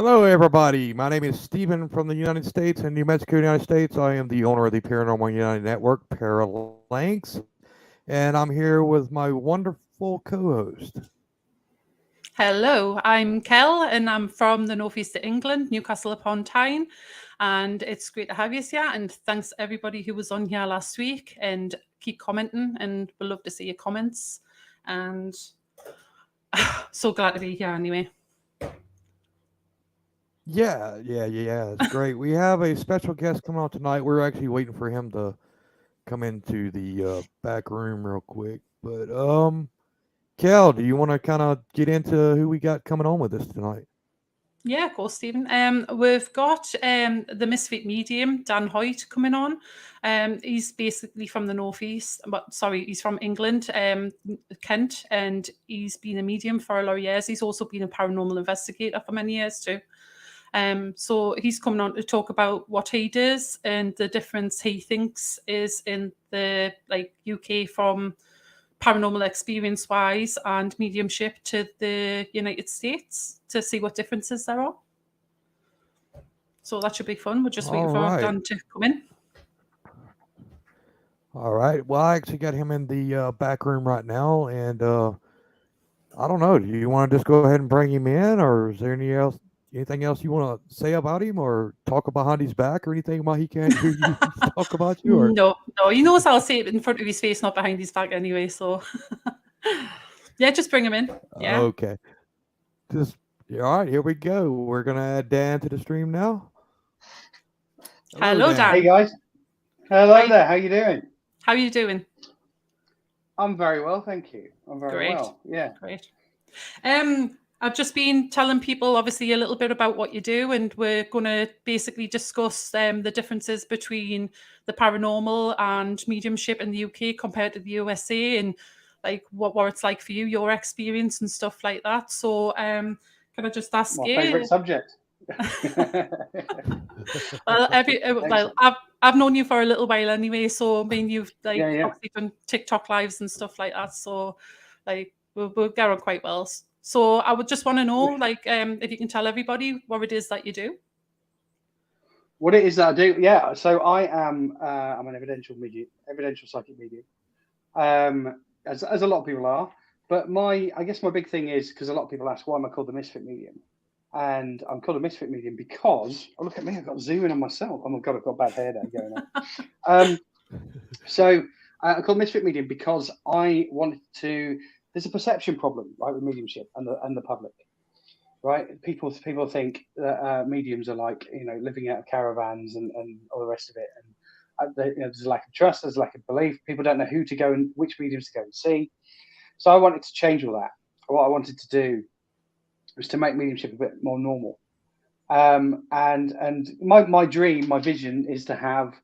Hello, everybody. My name is Stephen from the United States and New Mexico, United States. I am the owner of the Paranormal United Network, Paralanx, and I'm here with my wonderful co-host. Hello, I'm Kell and I'm from the northeast of England, Newcastle upon Tyne. And it's great to have you here. And thanks everybody who was on here last week and keep commenting. And we'll love to see your comments. And so glad to be here anyway. Yeah. It's great. We have a special guest coming on tonight. We're actually waiting for him to come into the back room real quick. But Kel, do you want to kind of get into who we got coming on with us tonight? Yeah, of course, Stephen. We've got the Misfit medium, Dan Hoyt, coming on. He's basically from the northeast, but sorry, he's from England, Kent, and he's been a medium for a lot of years. He's also been a paranormal investigator for many years too. So he's coming on to talk about what he does and the difference he thinks is in the UK from paranormal experience wise and mediumship to the United States to see what differences there are. So that should be fun. We're just All waiting for right. Dan to come in. All right. Well, I actually got him in the back room right now, and I don't know. Do you want to just go ahead and bring him in, or is there anything else you want to say about him, or talk behind his back, or anything about he can't hear you talk about you, or No, no, he knows I'll say it in front of his face, not behind his back anyway. So yeah, just bring him in. Yeah. okay, just yeah, all right. Here we go. We're gonna add Dan to the stream now. Hello, Hello, Dan. Hey Dan. guys, How hello you, there. How you doing? how you doing? I'm very well, thank you. I'm very Great. well. Yeah. Great. I've just been telling people, obviously, a little bit about what you do, and we're going to basically discuss the differences between the paranormal and mediumship in the UK compared to the USA, and like what it's like for you, your experience, and stuff like that. So, can I just ask My favourite you? subject. Well, Excellent. I've known you for a little while anyway, so I mean, you've Yeah, like yeah. obviously done TikTok lives and stuff like that. So, like, we'll get on quite well. So, I would just want to know, like, if you can tell everybody what it is that you do. What it is that I do? Yeah. So I am. I'm an evidential psychic medium. As a lot of people are. But I guess my big thing is because a lot of people ask why am I called the Misfit Medium, and I'm called a Misfit Medium because oh look at me, I've got zooming on myself. Oh my god, I've got bad hair day going on. Um, So I call Misfit Medium because I wanted to. There's a perception problem, right, with mediumship and the public, right? People think that mediums are like living out of caravans and all the rest of it, and there's a lack of trust, there's a lack of belief. People don't know who to go and which mediums to go and see. So I wanted to change all that. What I wanted to do was to make mediumship a bit more normal. And my dream, my vision is to have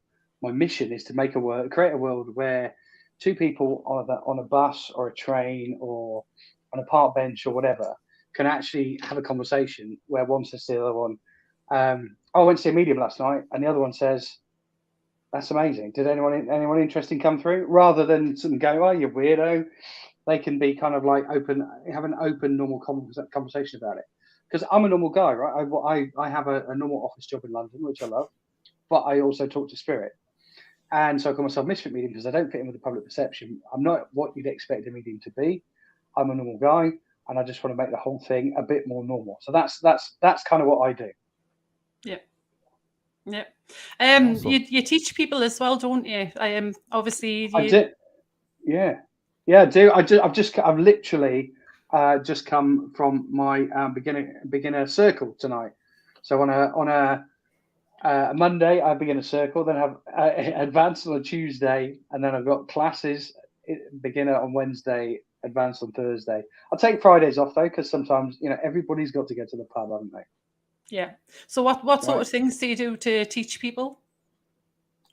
my mission is to create a world where two people on a bus or a train or on a park bench or whatever can actually have a conversation where one says to the other one, "Oh, I went to see a medium last night," and the other one says, "That's amazing. Did anyone interesting come through?" Rather than sort of go, "Oh, you weirdo," they can be kind of like have an open, normal conversation about it. Because I'm a normal guy, right? I have a normal office job in London, which I love, but I also talk to spirit. And so I call myself Misfit Medium because I don't fit in with the public perception. I'm not what you'd expect a medium to be. I'm a normal guy, and I just want to make the whole thing a bit more normal. So that's kind of what I do. Yeah, yeah. Awesome. You teach people as well, don't you? Obviously I you. do, yeah, yeah, I do. I've literally just come from my beginner circle tonight. So on a Monday, I begin a circle, then have advanced on a Tuesday, and then I've got classes, beginner on Wednesday, advanced on Thursday. I'll take Fridays off though, because sometimes everybody's got to go to the pub, haven't they? Yeah. So what sort Right. of things do you do to teach people?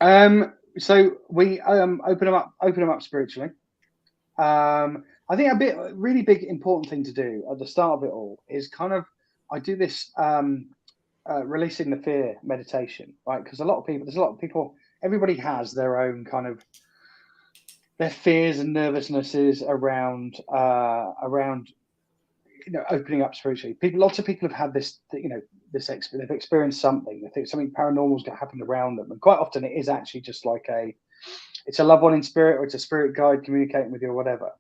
So we open them up spiritually. I think really big important thing to do at the start of it all is kind of I do this releasing the fear meditation, right? Because there's a lot of people, everybody has their own kind of their fears and nervousnesses around opening up spiritually. Lots of people have had this, they've experienced something. They think something paranormal is going to happen around them, and quite often it is actually just like it's a loved one in spirit, or it's a spirit guide communicating with you, or whatever.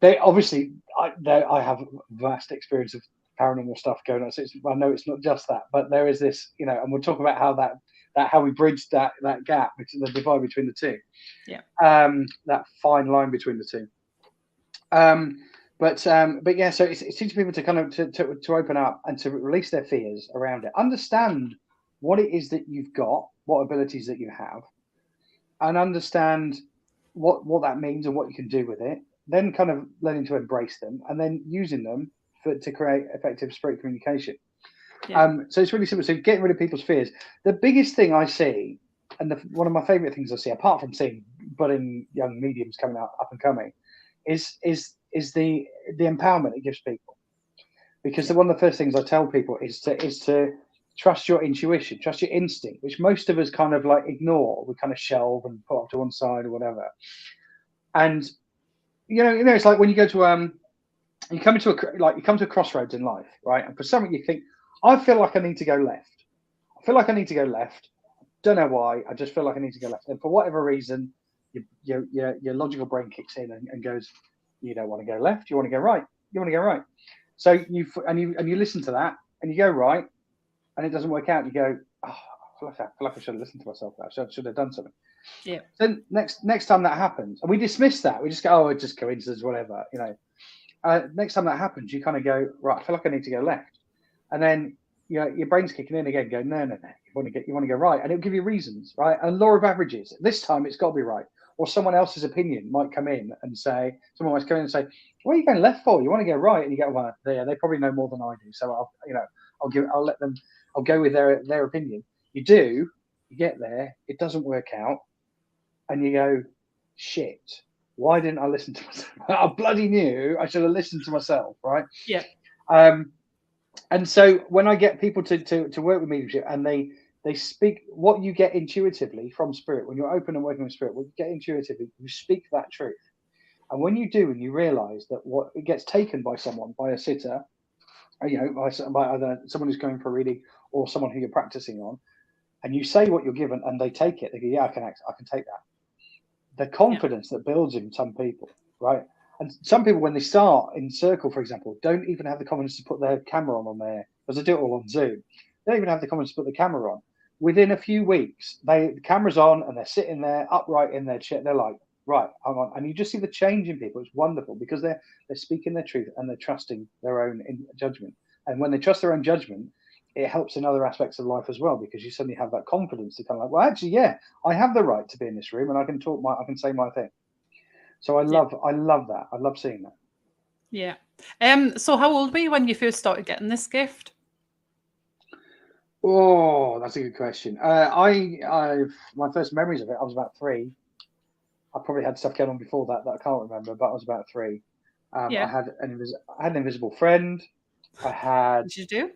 They obviously, I have vast experience of paranormal stuff going on. So I know it's not just that, but there is this, and we'll talk about how we bridge that gap, the divide between the two. Yeah. That fine line between the two. But yeah, so it's teaching people to kind of to open up and to release their fears around it, understand what it is that you've got, what abilities that you have, and understand what that means and what you can do with it. Then kind of learning to embrace them, and then using them to create effective spirit communication. Yeah. So it's really simple. So getting rid of people's fears. The biggest thing I see, and one of my favorite things I see, apart from seeing budding young mediums coming up and coming, is the empowerment it gives people. Because one of the first things I tell people is to trust your intuition, trust your instinct, which most of us kind of like ignore. We kind of shelve and put up to one side or whatever. And it's like when you go to you come to a crossroads in life, right? And for something you think, I feel like I need to go left. I feel like I need to go left. Don't know why. I just feel like I need to go left. And for whatever reason, your logical brain kicks in and goes, you don't want to go left. You want to go right. You want to go right. So you listen to that and you go right, and it doesn't work out. You go, oh, I feel like I should have listened to myself. I should have done something. Yeah. Then next time that happens, and we dismiss that, we just go, oh, it's just coincidence, whatever, next time that happens, you kind of go, right, I feel like I need to go left, and then your brain's kicking in again, go, no, you want to go right, and it'll give you reasons, right? And law of averages, this time it's got to be right, or someone else's opinion might come in and say, what are you going left for? You want to go right, and you go, well, they probably know more than I do, so I'll go with their opinion. You get there, it doesn't work out, and you go, shit, why didn't I listen to myself? I bloody knew I should have listened to myself, right? Yeah. And so when I get people to work with mediumship, and they speak what you get intuitively from spirit, when you're open and working with spirit, what you get intuitively, you speak that truth. And when you do, and you realize that what it gets taken by someone, by a sitter, by either someone who's going for a reading or someone who you're practicing on, and you say what you're given and they take it, they go, yeah, I can take that. The confidence that builds in some people, right? And some people, when they start in circle, for example, don't even have the confidence to put their camera on there, because they do it all on Zoom. They don't even have the confidence to put the camera on. Within a few weeks, the camera's on and they're sitting there upright in their chair. They're like, right, I'm on. And you just see the change in people. It's wonderful, because they're speaking their truth and they're trusting their own judgment. And when they trust their own judgment, it helps in other aspects of life as well, because you suddenly have that confidence to kind of like, well, actually, yeah, I have the right to be in this room and I can say my thing. So I love that. I love seeing that. Yeah. So how old were you when you first started getting this gift? Oh, that's a good question. My first memories of it, I was about 3. I probably had stuff going on before that I can't remember, but I was about 3. I had an invisible friend. I had. Did you do?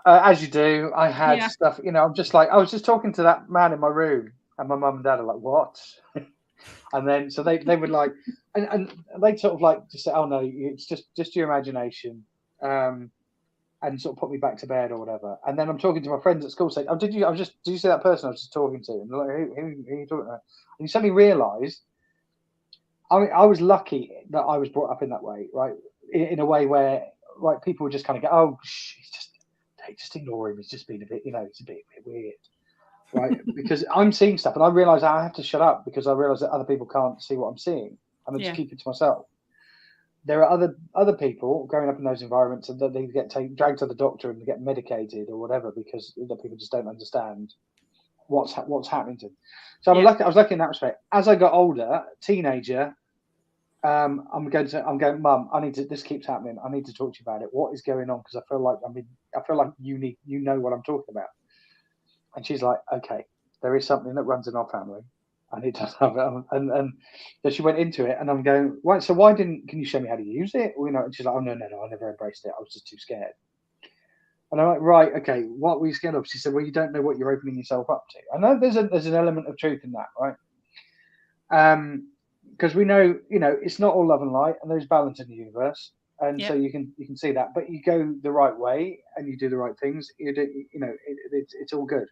As you do, I had stuff. I'm just like, I was just talking to that man in my room, and my mum and dad are like, "What?" And then so they would like, and they sort of like just say, "Oh no, it's just your imagination," and sort of put me back to bed or whatever. And then I'm talking to my friends at school, saying, "Oh, did you see that person I was just talking to?" And they're like, who are you talking about? And you suddenly realise, I was lucky that I was brought up in that way, right? In a way where, right, people would just kind of go, "Oh, just ignore him. He's just been a bit, it's a bit weird," right? Because I'm seeing stuff, and I realise I have to shut up, because I realise that other people can't see what I'm seeing, and I just keep it to myself. There are other people growing up in those environments, and that they get dragged to the doctor and they get medicated or whatever, because the people just don't understand what's happening to them. So I was lucky in that respect. As I got older, teenager, I'm going, Mum, this keeps happening. I need to talk to you about it. What is going on? Because I feel like you know what I'm talking about. And she's like, okay, there is something that runs in our family. I need to have it. And so she went into it, and I'm going, right, so can you show me how to use it? And she's like, oh, no, I never embraced it. I was just too scared. And I'm like, right, okay, what were you scared of? She said, well, you don't know what you're opening yourself up to. I know there's an element of truth in that, right? Because we know, it's not all love and light, and there's balance in the universe. and so you can see that. But you go the right way and you do the right things. It's all good.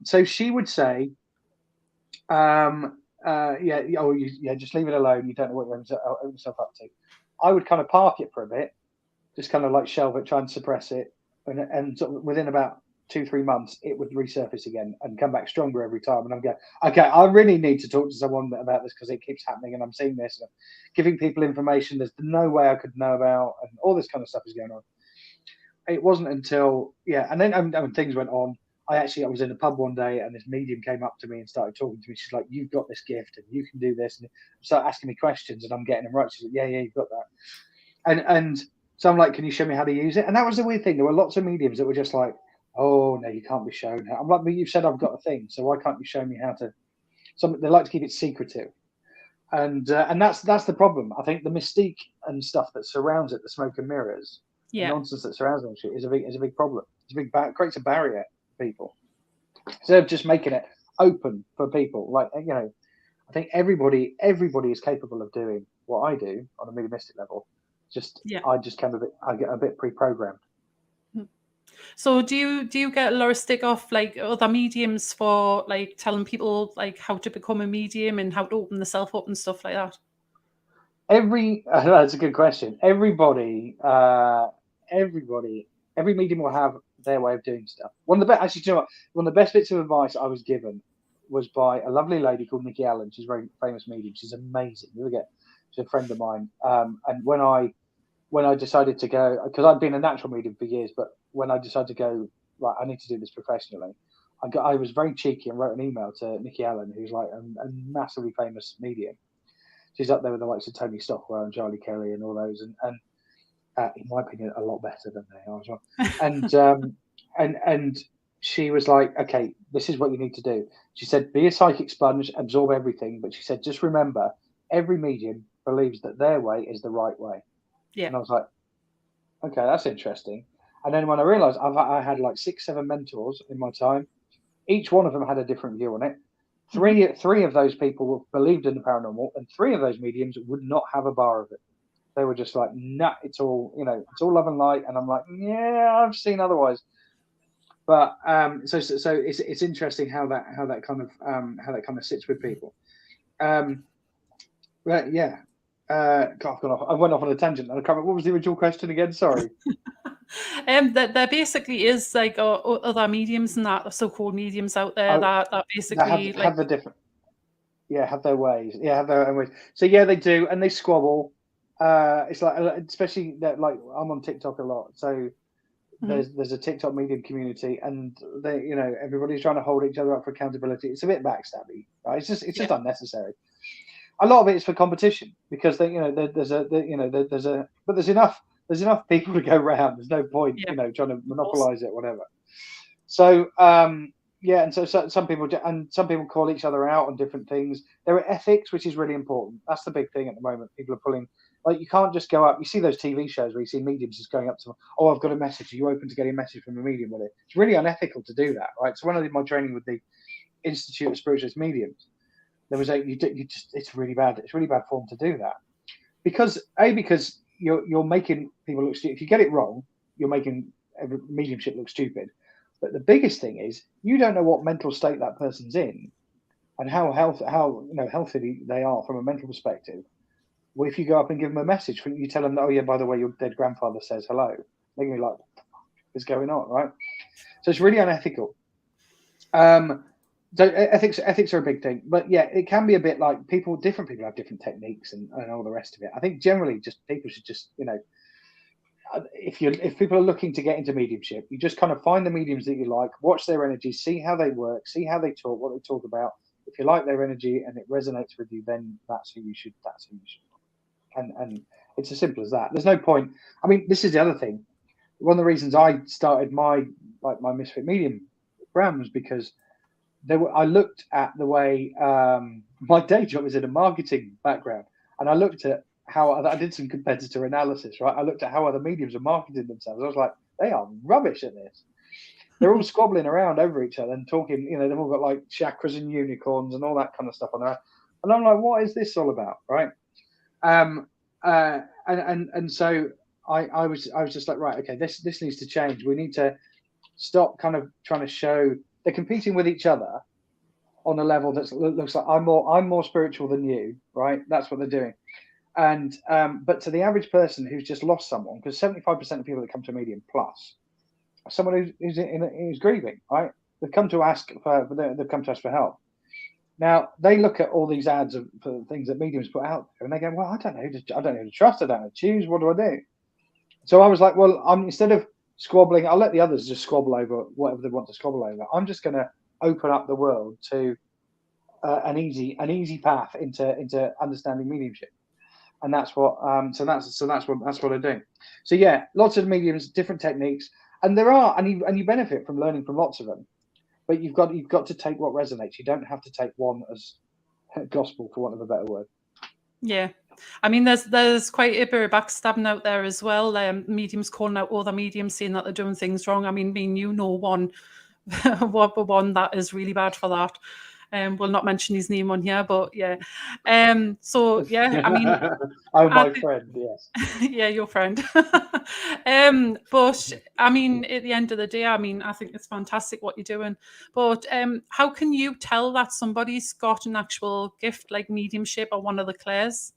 So she would say, just leave it alone. You don't know what you're opening yourself up to. I would kind of park it for a bit, just kind of like shelve it, try and suppress it, and sort of within about 2-3 months, it would resurface again and come back stronger every time. And I'm going, okay, I really need to talk to someone about this because it keeps happening, and I'm seeing this, and giving people information there's no way I could know about, and all this kind of stuff is going on. It wasn't until and then things went on. I was in a pub one day, and this medium came up to me and started talking to me. She's like, "You've got this gift, and you can do this," and start asking me questions, and I'm getting them right. She's like, "Yeah, you've got that," and so I'm like, "Can you show me how to use it?" And that was the weird thing. There were lots of mediums that were just like, "Oh no, you can't be shown." I'm like, "But you've said I've got a thing, so why can't you show me how to?" So they like to keep it secretive, and that's the problem. I think the mystique and stuff that surrounds it, the smoke and mirrors, the nonsense that surrounds it, is a big problem. It's creates a barrier for people. Instead of just making it open for people, like I think everybody is capable of doing what I do on a mediumistic level. I get a bit pre-programmed. So do you get a lot of stick off like other mediums for like telling people like how to become a medium and how to open the self up and stuff like that? That's a good question. Every medium will have their way of doing stuff. One of the best bits of advice I was given was by a lovely lady called Nikki Allen. She's a very famous medium. She's amazing. She's a friend of mine. And when I decided to go, because I'd been a natural medium for years, but when I decided to go, right, I need to do this professionally, I was very cheeky and wrote an email to Nikki Allen, who's like a massively famous medium. She's up there with the likes of Tony Stockwell and Charlie Kelly and all those, and in my opinion, a lot better than they are as well. And she was like, "Okay, this is what you need to do." She said, "Be a psychic sponge, absorb everything." But she said, "Just remember, every medium believes that their way is the right way." Yeah. And I was like, "Okay, that's interesting." And then when I realized I had like 6-7 mentors in my time, each one of them had a different view on it. Three of those people believed in the paranormal, and 3 of those mediums would not have a bar of it. They were just like, "Nah, it's all it's all love and light." And I'm like, "Yeah, I've seen otherwise." But so it's interesting how that kind of sits with people. But yeah, God, I went off on a tangent. I can't remember, what was the original question again? Sorry. There basically is like other mediums and that so-called mediums out there that basically have the different, have their ways, have their own ways. So they do, and they squabble. It's like, especially that, like, I'm on TikTok a lot, so there's a TikTok medium community, and everybody's trying to hold each other up for accountability. It's a bit backstabby, right? It's just unnecessary. A lot of it is for competition, because there's enough people to go around. There's no point trying to monopolize it, whatever. So and so some people call each other out on different things. There are ethics, which is really important. That's the big thing at the moment. People are pulling, like, you can't just go up. You see those TV shows where you see mediums just going up to, "Oh, I've got a message. Are you open to getting a message from a medium with it?" It's really unethical to do that, right? So when I did my training with the Institute of Spiritualist Mediums, there was it's really bad. It's really bad form to do that, because you're making people look stupid. If you get it wrong, you're making mediumship look stupid. But the biggest thing is, you don't know what mental state that person's in, and how healthy they are from a mental perspective. Well, if you go up and give them a message, you tell them, "Oh yeah, by the way, your dead grandfather says hello," they're gonna be like, "What the fuck is going on?" Right? So it's really unethical. So ethics are a big thing, but it can be a bit like different people have different techniques and all the rest of it. I think generally, just people should just if people are looking to get into mediumship, you just kind of find the mediums that you like, watch their energy, see how they work, see how they talk, what they talk about. If you like their energy and it resonates with you, then that's who you should. And it's as simple as that. There's no point. I mean, this is the other thing. One of the reasons I started my Misfit Medium brand was because I looked at the way my day job is in a marketing background, and I looked at how I did some competitor analysis, right? I looked at how other mediums are marketing themselves. I was like, they are rubbish at this. They're all squabbling around over each other and talking, they've all got like chakras and unicorns and all that kind of stuff on there. And I'm like, what is this all about, right? and so I was just like, right, okay, this needs to change. We need to stop kind of trying to show they're competing with each other on a level that looks like I'm more spiritual than you, right? That's what they're doing. And but to the average person who's just lost someone, because 75% of people that come to a medium plus, someone who's grieving, right? They've come to ask for help. Now they look at all these ads for things that mediums put out there, and they go, "Well, I don't know who to trust. I don't know to choose. What do I do?" So I was like, "Well, instead of squabbling, I'll let the others just squabble over whatever they want to squabble over. I'm just going to open up the world to an easy path into understanding mediumship." And that's what so that's what I do. So yeah, lots of mediums, different techniques, and there are, and you benefit from learning from lots of them. But you've got to take what resonates. You don't have to take one as gospel, for want of a better word. Yeah, I mean, there's quite a bit of backstabbing out there as well. Mediums calling out other mediums, saying that they're doing things wrong. I mean, you know one, one that is really bad for that. We'll not mention his name on here, but yeah. So yeah, I mean, oh, my friend, yes. Yeah, your friend. But I mean, at the end of the day, I mean, I think it's fantastic what you're doing. But how can you tell that somebody's got an actual gift like mediumship or one of the clairs?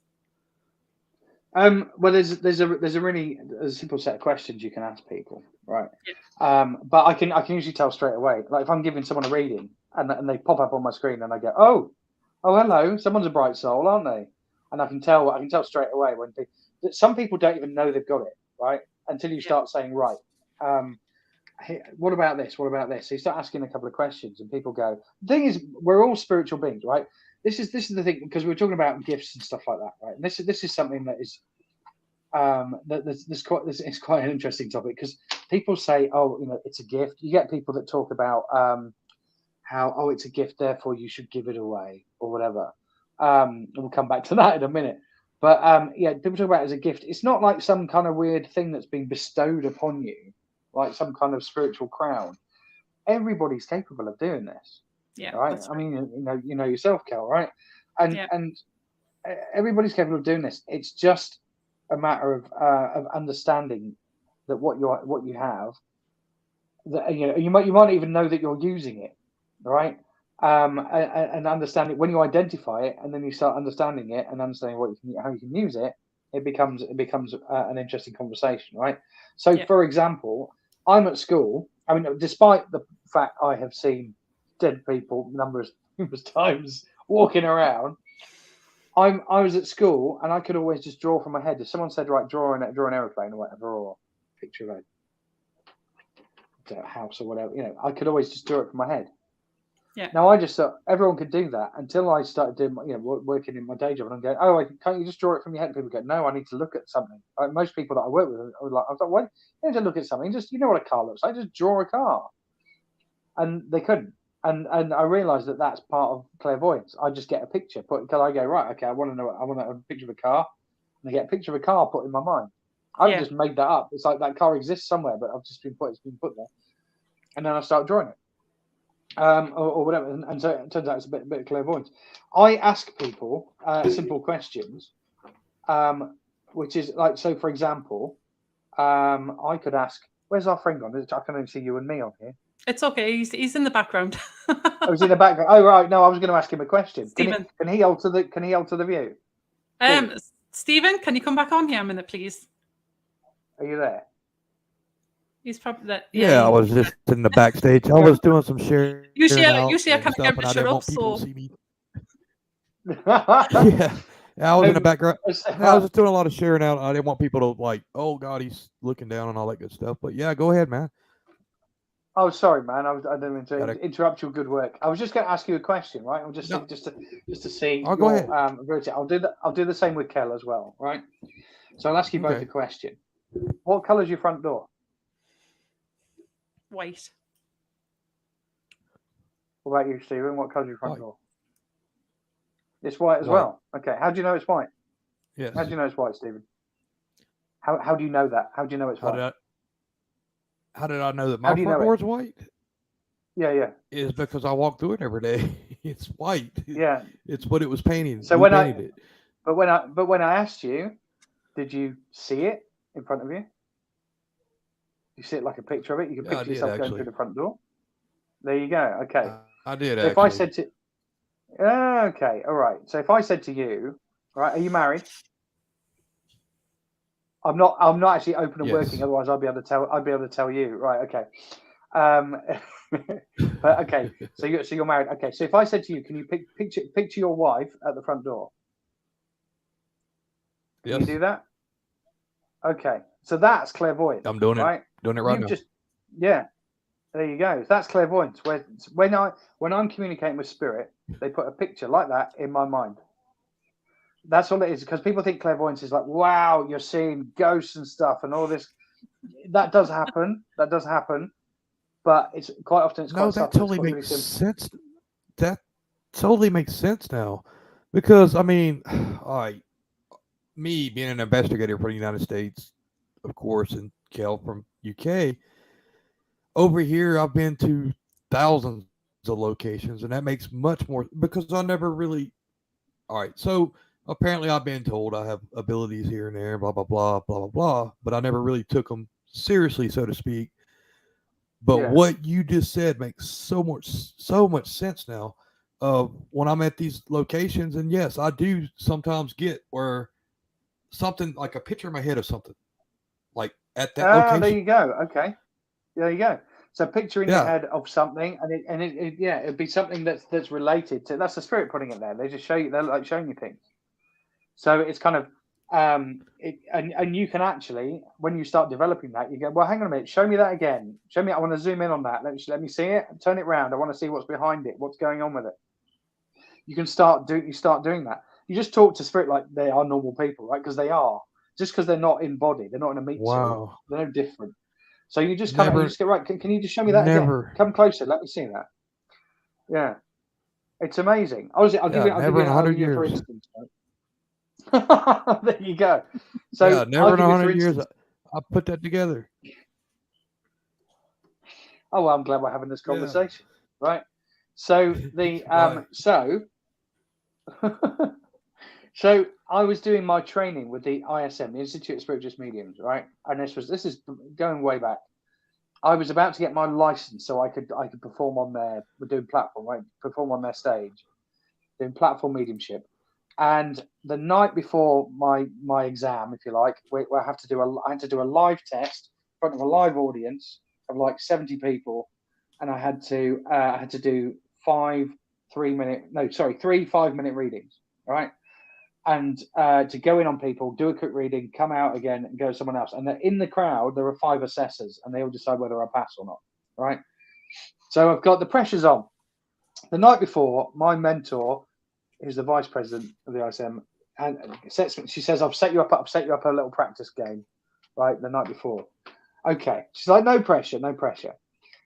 Well, there's a simple set of questions you can ask people, right? Yeah. But I can usually tell straight away. Like if I'm giving someone a reading and they pop up on my screen and I go, oh, hello, someone's a bright soul, aren't they? And I can tell straight away when some people don't even know they've got it, right? Until you start saying, right, hey, what about this? What about this? So you start asking a couple of questions and people go, the thing is, we're all spiritual beings, right? This is the thing, because we're talking about gifts and stuff like that, right? And this is something that is it's quite an interesting topic, because people say, oh, it's a gift. You get people that talk about how it's a gift, therefore you should give it away or whatever. And we'll come back to that in a minute. But yeah, people talk about it as a gift. It's not like some kind of weird thing that's been bestowed upon you, like some kind of spiritual crown. Everybody's capable of doing this. Yeah, right. I mean, you know yourself, Kell, right? And everybody's capable of doing this. It's just a matter of understanding that what you have, that you might not even know that you're using it, right? And understand it when you identify it, and then you start understanding it and understanding how you can use it. It becomes an interesting conversation, right? So, for example, I'm at school. I mean, despite the fact I have seen dead people numerous times walking around, I was at school and I could always just draw from my head. If someone said, right, draw an aeroplane or whatever, or picture of a house or whatever, I could always just draw it from my head. Yeah. Now I just thought everyone could do that until I started doing, working in my day job, and I'm going, oh, can't you just draw it from your head? And people go, no, I need to look at something. Like most people that I work with, I was like, why? You need to look at something. Just what a car looks like. Just draw a car, and they couldn't. And I realised that that's part of clairvoyance. I just get a picture, because I go, right, okay, I want a picture of a car, and I get a picture of a car put in my mind. I've just made that up. It's like that car exists somewhere, but it's been put there, and then I start drawing it. Or whatever, and so it turns out it's a bit of clairvoyance. I ask people simple questions, which is like, so for example, I could ask, where's our friend gone? I can only see you and me on here. It's okay, he's in the background. Oh, he's in the background. Oh, right. No, I was going to ask him a question. Stephen, can he alter the view? Stephen, can you come back on here a minute, please? Are you there? He's probably that. Yeah, I was just in the backstage. I was doing some sharing. Usually I can't get the shut up, so. Yeah, I was in the background. I was just doing a lot of sharing out. I didn't want people to like, oh God, he's looking down and all that good stuff. But yeah, go ahead, man. Oh, sorry, man. I didn't mean to interrupt your good work. I was just going to ask you a question, right? I'm just to see. Oh, go ahead. I'll do the same with Kell as well, right? So I'll ask you both a question. What colour is your front door? White. What about you, Stephen? What colour is your front door? It's white as well. Okay. How do you know it's white? Yes. How do you know it's white, Stephen? How do you know that? How do you know it's white? How did I know that my front door is white? Yeah. Is because I walk through it every day. It's white. Yeah. It's what it was painting. So when I asked you, Did you see it in front of you? You see it like a picture of it. You can Yeah, I picture did yourself going actually. through the front door. There you go. Okay. I did So if I actually. said to, okay, all right. So if I said to you, right, are you married? I'm not. I'm not actually open and working. Yes. Otherwise, I'd be able to tell. I'd be able to tell you. Right. Okay. But okay. So you're married. Okay. So if I said to you, can you picture your wife at the front door? Can Yes. you do that? Okay. So that's clairvoyance. I'm doing right? Doing it right You've now. just yeah. There you go. That's clairvoyance. When I'm communicating with spirit, they put a picture like that in my mind. That's all it is. Because people think clairvoyance is like, wow, you're seeing ghosts and stuff and all this. That does happen. That does happen. But it's quite often No, quite that subtle. It's totally quite really makes simple. sense. That totally makes sense now, because I mean, all right, me being an investigator for the United States, of course, and Kell from UK, over here I've been to thousands of locations, and that makes much more because I never really. All right, so apparently I've been told I have abilities here and there, blah blah blah blah blah blah, but I never really took them seriously, so to speak. But Yeah. what you just said makes so much sense now. When I'm at these locations, and yes, I do sometimes get where something like a picture in my head of something like at that There location. you go. Okay. There you go. So picture in your Yeah, head of something, and yeah, it'd be something that's related to. That's the spirit putting it there. They just show you. They're like showing you things. So it's kind of and you can actually, when you start developing that, you go, well, hang on a minute, show me that again. Show me. I want to zoom in on that. Let me see it. Turn it round. I want to see what's behind it. What's going on with it. You can start doing that. You just talk to spirit like they are normal people, right? Because they are. Just because they're not in body, they're not in a meat suit. wow, They're no different. So you just you never, just get right. Can you just show me that again? never, Come closer. Let me see that. Yeah, it's amazing. yeah, never in a I'll hundred give you for years. instance. Right? There you go. So Yeah, I'll never in give a you for hundred years. instance. I put that together. Oh well, I'm glad we're having this Yeah, conversation, right? So the right. so I was doing my training with the ISM, the Institute of Spiritualist Mediums, right? And this is going way back. I was about to get my license so I could perform on their we're doing platform, right? Perform on their stage, doing platform mediumship. And the night before my exam, if you like, I had to do a live test in front of a live audience of like 70 people, and I had to do three 5-minute readings, right? And to go in on people, do a quick reading, come out again, and go to someone else. And in the crowd, there are 5 assessors, and they all decide whether I pass or not, right? So I've got the pressures on. The night before, my mentor, who's the vice president of the ISM, and she says, I've set you up a little practice game, right, the night before. Okay. She's like, no pressure, no pressure.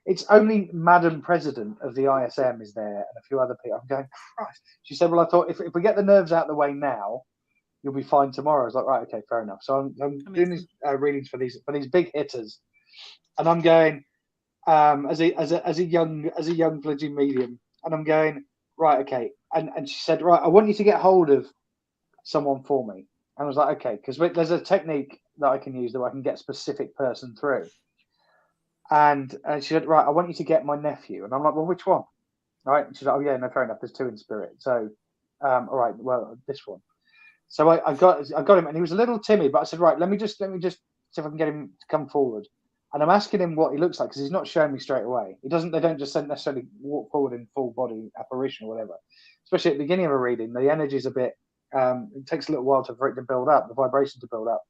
It's only Madam President of the ISM is there and a few other people. I'm going, Christ. She said, well, I thought if we get the nerves out of the way now, you'll be fine tomorrow. I was like, right, okay, fair enough. So I'm doing these readings for these big hitters, and I'm going as a young fledgling medium, and I'm going, right, okay. And she said, right, I want you to get hold of someone for me. And I was like, okay, because there's a technique that I can use that I can get a specific person through. And she said, right, I want you to get my nephew. And I'm like, well, which one? Right? And she's like, oh yeah, no, fair enough. There's 2 in spirit. So, all right, well, this one. So I got him, and he was a little timid, but I said, right, let me just see if I can get him to come forward. And I'm asking him what he looks like because he's not showing me straight away. They don't just necessarily walk forward in full body apparition or whatever. Especially at the beginning of a reading, the energy is a bit. It takes a little while for it to build up, the vibration to build up.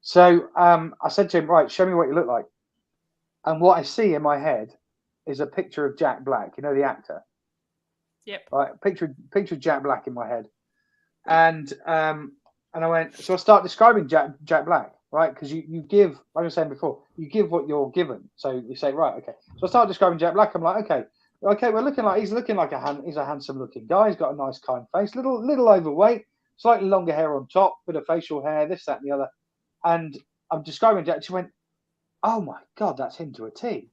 So I said to him, right, show me what you look like. And what I see in my head is a picture of Jack Black, you know, the actor. Yep. Right, picture Jack Black in my head. And I went, so I start describing Jack Black, right? Because you give, like I was saying before, you give what you're given. So you say, right, okay. So I start describing Jack Black. I'm like, okay, he's looking like he's a handsome looking guy. He's got a nice kind face, little overweight, slightly longer hair on top, bit of facial hair, this, that, and the other. And I'm describing Jack. She went, oh my God, that's him to a T.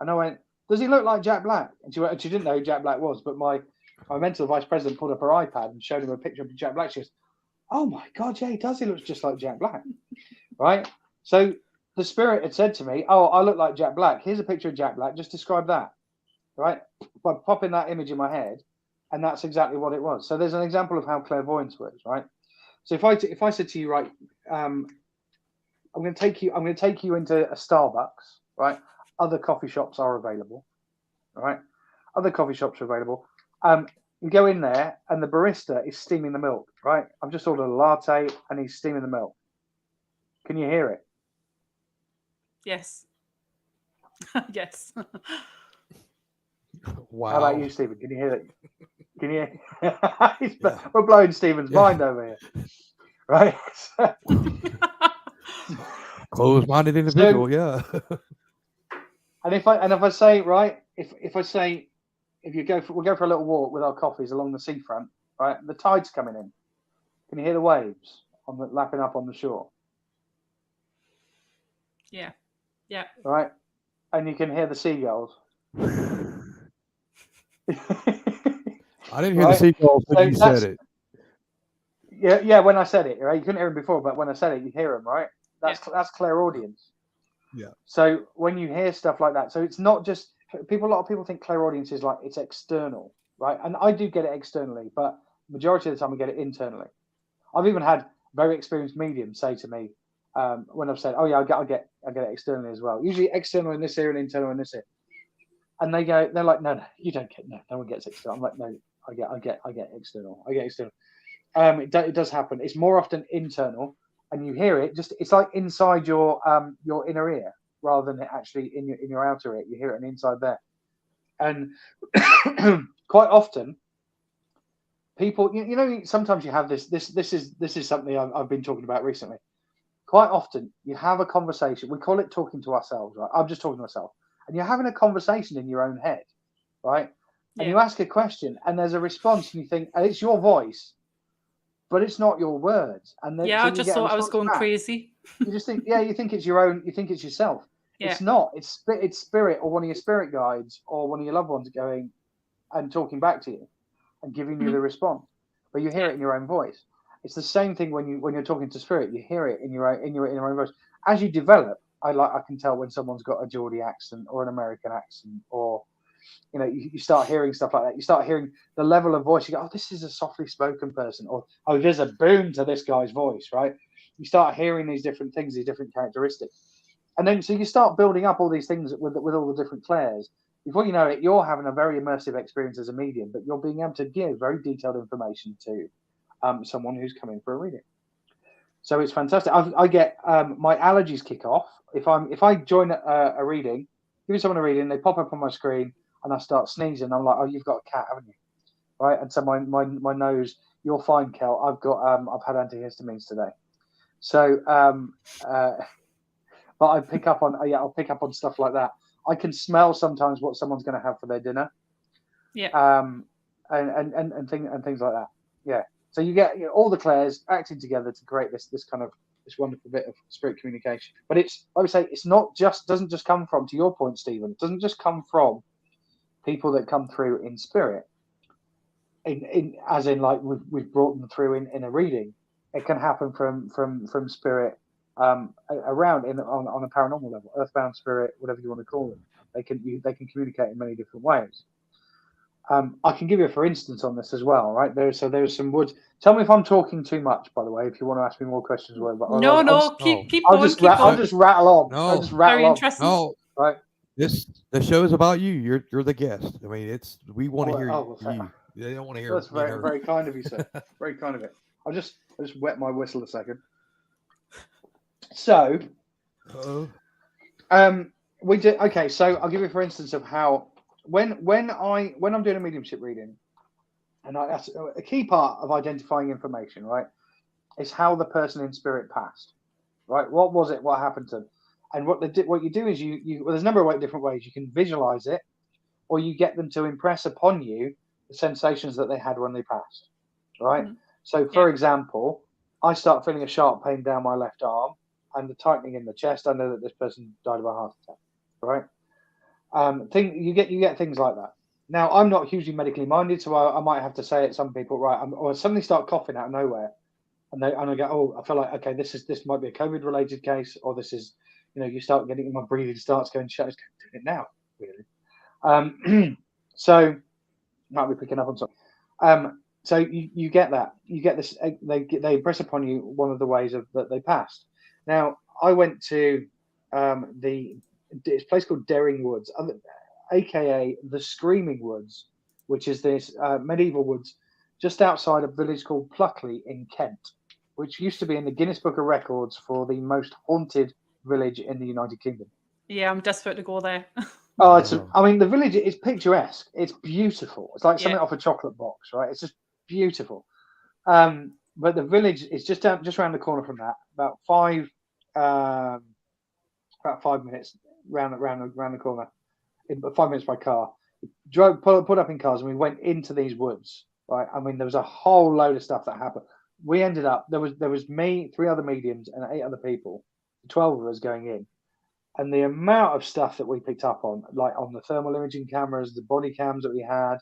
And I went, does he look like Jack Black? And she didn't know who Jack Black was, but my mental vice president pulled up her iPad and showed him a picture of Jack Black. She goes, oh my God, yeah, he does. He looks just like Jack Black, right? So the spirit had said to me, oh, I look like Jack Black. Here's a picture of Jack Black. Just describe that, right? By popping that image in my head, and that's exactly what it was. So there's an example of how clairvoyance works, right? So if I said to you, right, I'm going to take you into a Starbucks, right? Other coffee shops are available, right? Other coffee shops are available. You go in there and the barista is steaming the milk, right? I've just ordered a latte and he's steaming the milk. Can you hear it? Yes. Yes. Wow. How about you, Stephen? Can you hear it? Can you? We're blowing Stephen's mind over here, right? Closed-minded individual, yeah. And if I say, right, if we'll go for a little walk with our coffees along the seafront, right? The tide's coming in. Can you hear the waves lapping up on the shore? Yeah. Yeah. Right, and you can hear the seagulls. I didn't hear the seagulls when you said it. Yeah. When I said it, right? You couldn't hear them before, but when I said it, you hear them, right? That's clairaudience. Yeah. So when you hear stuff like that, so it's not just people. A lot of people think clairaudience is like it's external, right? And I do get it externally, but majority of the time I get it internally. I've even had very experienced mediums say to me when I've said, "Oh yeah, I get it externally as well." Usually external in this ear and internal in this ear. And they're like, no, you don't get, no one gets external. I'm like, no, I get external. I get external. It does happen. It's more often internal, and you hear it. It's like inside your inner ear rather than actually in your outer ear. You hear it inside there, and quite often, people, you know, sometimes you have this. This is something I've been talking about recently. Quite often, you have a conversation. We call it talking to ourselves, right? I'm just talking to myself. And you're having a conversation in your own head, right? And you ask a question and there's a response and you think, and it's your voice, but it's not your words. And then, I just thought I was going crazy. You just think, you think it's your own, you think it's yourself. Yeah. It's not, it's spirit or one of your spirit guides or one of your loved ones going and talking back to you and giving you the response, but you hear it in your own voice. It's the same thing when you're talking to spirit, you hear it in your own voice. As you develop, I can tell when someone's got a Geordie accent or an American accent, or you know, you start hearing stuff like that. You start hearing the level of voice. You go, oh, this is a softly spoken person, or oh, there's a boom to this guy's voice, right? You start hearing these different things, these different characteristics, and then so you start building up all these things with all the different clairs. Before you know it, you're having a very immersive experience as a medium, but you're being able to give very detailed information to someone who's coming for a reading. So it's fantastic. I get my allergies kick off if I join a reading, giving someone a reading, they pop up on my screen and I start sneezing. I'm like, oh, you've got a cat, haven't you? Right? And so my nose, you're fine, Kell. I've had antihistamines today. So but I pick up on I'll pick up on stuff like that. I can smell sometimes what someone's going to have for their dinner. Yeah. And things like that. Yeah. So you get all the clairs acting together to create this wonderful bit of spirit communication. But it's, I would say, it's not just, doesn't just come from, to your point, Stephen, it doesn't just come from people that come through in spirit, as in like we've brought them through in a reading. It can happen from spirit around on a paranormal level, earthbound spirit, whatever you want to call them. They can communicate in many different ways. I can give you a for instance on this as well, right? There's some wood. Tell me if I'm talking too much, by the way, if you want to ask me more questions. Keep going. I'll just rattle on. No, I'll just rattle very on. interesting. No, right. The show is about you. You're the guest. I mean, we want to hear you. They don't want to hear. That's very kind of you, sir. Very kind of it. I'll just wet my whistle a second. So, we do. Okay, so I'll give you for instance of how when I'm doing a mediumship reading, and that's a key part of identifying information, right? Is how the person in spirit passed, right? What was it? What happened to them? And what you do is you there's a number of different ways you can visualize it, or you get them to impress upon you the sensations that they had when they passed, right? Mm-hmm. So, for example, I start feeling a sharp pain down my left arm and the tightening in the chest. I know that this person died of a heart attack, right? You get things like that. Now, I'm not hugely medically minded, so I might have to say it. Some people, right? Or suddenly start coughing out of nowhere. and I go, oh, I feel like, okay, this might be a COVID related case, or this is, you start getting, my breathing starts going shut. Doing it now, really. So might be picking up on something. So you get that, you get this. They impress upon you one of the ways that they passed. Now I went to this place called Daring Woods, aka the Screaming Woods, which is this medieval woods just outside a village called Pluckley in Kent, which used to be in the Guinness Book of Records for the most haunted village in the United Kingdom. Yeah, I'm desperate to go there. Oh, I mean, the village is picturesque. It's beautiful. It's like something Yeah. off a chocolate box, right? It's just beautiful. But the village is just around the corner from that, about 5 minutes round the corner, 5 minutes by car. Pulled up in cars, and we went into these woods. Right? I mean, there was a whole load of stuff that happened. We ended up there was me, 3 other mediums, and 8 other people, 12 of us going in. And the amount of stuff that we picked up on, like on the thermal imaging cameras, the body cams that we had,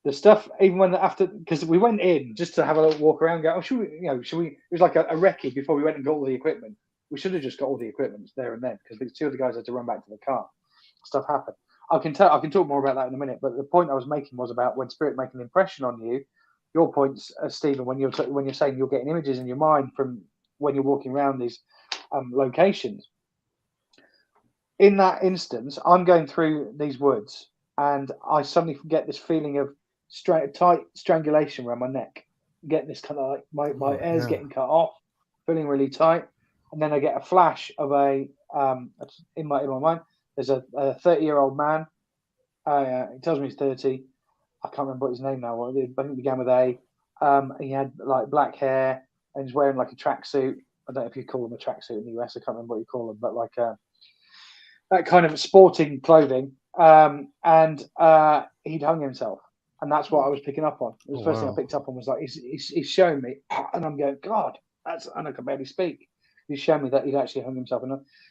the stuff, even when because we went in just to have a little walk around, go, oh, should we? It was like a recce before we went and got all the equipment. We should have just got all the equipment there and then, because the 2 of the guys had to run back to the car. Stuff happened. I can talk more about that in a minute. But the point I was making was about when spirit make an impression on you. Your points, Stephen, when you're saying you're getting images in your mind from when you're walking around these locations. In that instance, I'm going through these woods, and I suddenly get this feeling of tight strangulation around my neck. Get this kind of like my air's getting cut off, feeling really tight, and then I get a flash of in my mind. There's a 30-year-old man. He tells me he's 30. I can't remember what his name now was. I think it began with A. He had like black hair, and he's wearing like a tracksuit. I don't know if you call them a tracksuit in the US. I can't remember what you call them, but like that kind of sporting clothing, and he'd hung himself, and that's what I was picking up on. It was the first thing I picked up on was like he's showing me, and I'm going, God, and I can barely speak. He's shown me that he'd actually hung himself.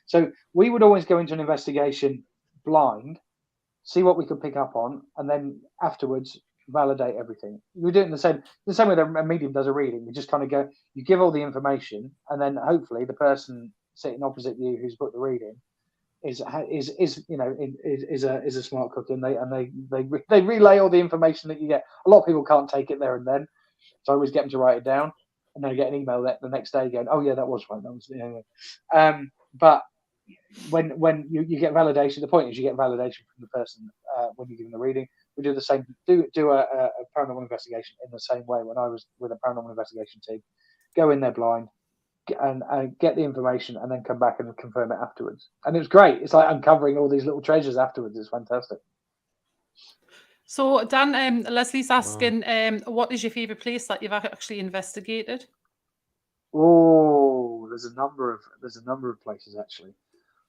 So we would always go into an investigation blind, see what we could pick up on, and then afterwards validate everything. We do it in the same way that a medium does a reading. We just kind of go, you give all the information, and then hopefully the person sitting opposite you who's booked the reading is a smart cook, and they relay all the information that you get. A lot of people can't take it there and then, so I always get them to write it down, and then I get an email the next day going, oh yeah, that was right, that was but when you get validation, the point is you get validation from the person when you're giving the reading. We do the same, do a paranormal investigation in the same way. When I was with a paranormal investigation team, go in there blind, and get the information, and then come back and confirm it afterwards. And it was great. It's like uncovering all these little treasures afterwards. It's fantastic. So Dan, Leslie's asking, what is your favourite place that you've actually investigated? Oh, there's a number of places actually,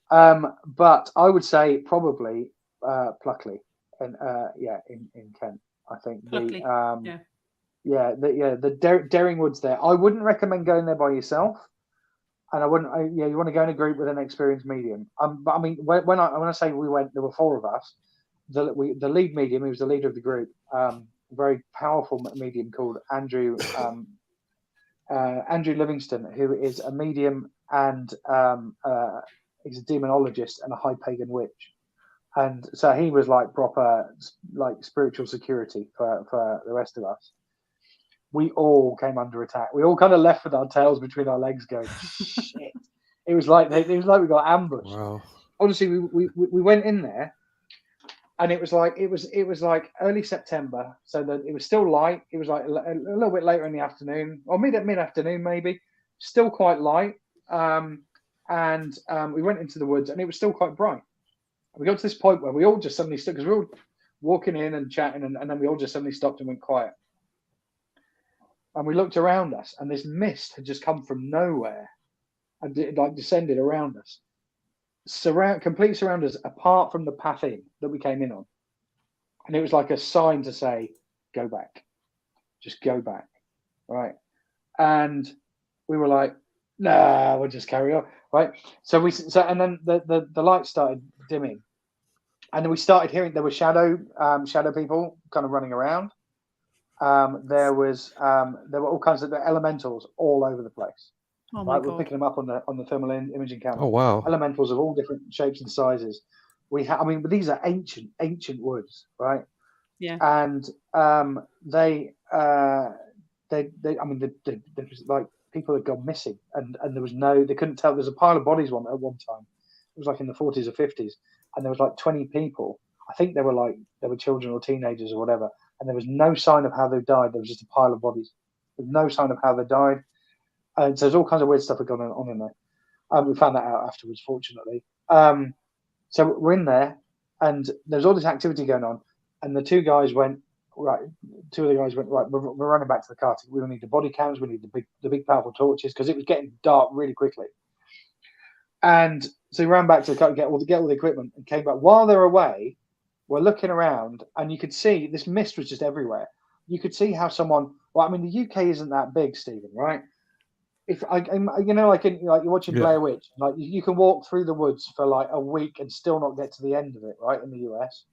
but I would say probably Pluckley, and in Kent. I think Pluckley. the Daring Woods there. I wouldn't recommend going there by yourself, and I wouldn't. You want to go in a group with an experienced medium. But I mean, when I say we went, there were 4 of us. The lead medium, who was the leader of the group, a very powerful medium called Andrew Livingston, who is a medium and he's a demonologist and a high pagan witch. And so he was like proper, like spiritual security for the rest of us. We all came under attack. We all kind of left with our tails between our legs, going, "Shit!" It was like we got ambushed. Wow. Honestly, we went in there, and it was like early September, so that it was still light. It was like a little bit later in the afternoon, or mid afternoon maybe, still quite light. And we went into the woods, and it was still quite bright. We got to this point where we all just suddenly stood, because we were all walking in and chatting, and then we all just suddenly stopped and went quiet. And we looked around us, and this mist had just come from nowhere and like descended around us, completely surround us, apart from the path in that we came in on. And it was like a sign to say, "Go back, just go back," right? And we were like, "Nah, we'll just carry on," right? And then the lights started dimming, and then we started hearing there were shadow people kind of running around. there were all kinds of elementals all over the place. Oh my Right, we're God. picking them up on the thermal imaging camera. Oh wow. Elementals of all different shapes and sizes. But these are ancient woods, right? Yeah. And there was like people had gone missing, and there was they couldn't tell. There's a pile of bodies at one time. It was like in the 40s or 50s, and there was like 20 people. I think they were children or teenagers or whatever, and there was no sign of how they died. There was just a pile of bodies. There's no sign of how they died. And so there's all kinds of weird stuff that gone on in there. We found that out afterwards, fortunately. So we're in there, and there's all this activity going on, and the two guys went, right, we're running back to the car. We need the body cams, we need the big powerful torches, because it was getting dark really quickly. And so we ran back to the car to get all the equipment and came back. While they're away, we're looking around, and you could see this mist was just everywhere. You could see how someone, the UK isn't that big, Stephen, right? If you're watching Blair Witch, like you can walk through the woods for like a week and still not get to the end of it, right? In the US,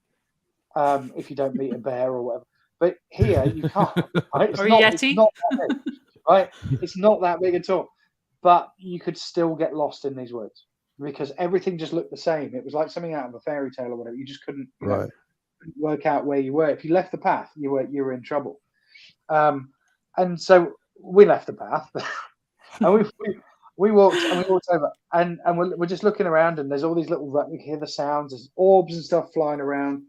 if you don't meet a bear or whatever. But here you can't. Right? It's not that big, right? It's not that big at all. But you could still get lost in these woods because everything just looked the same. It was like something out of a fairy tale or whatever. You just couldn't work out where you were. If you left the path, you were in trouble. And so we left the path. And we walked over, and we're just looking around, and there's all these little, we hear the sounds, there's orbs and stuff flying around.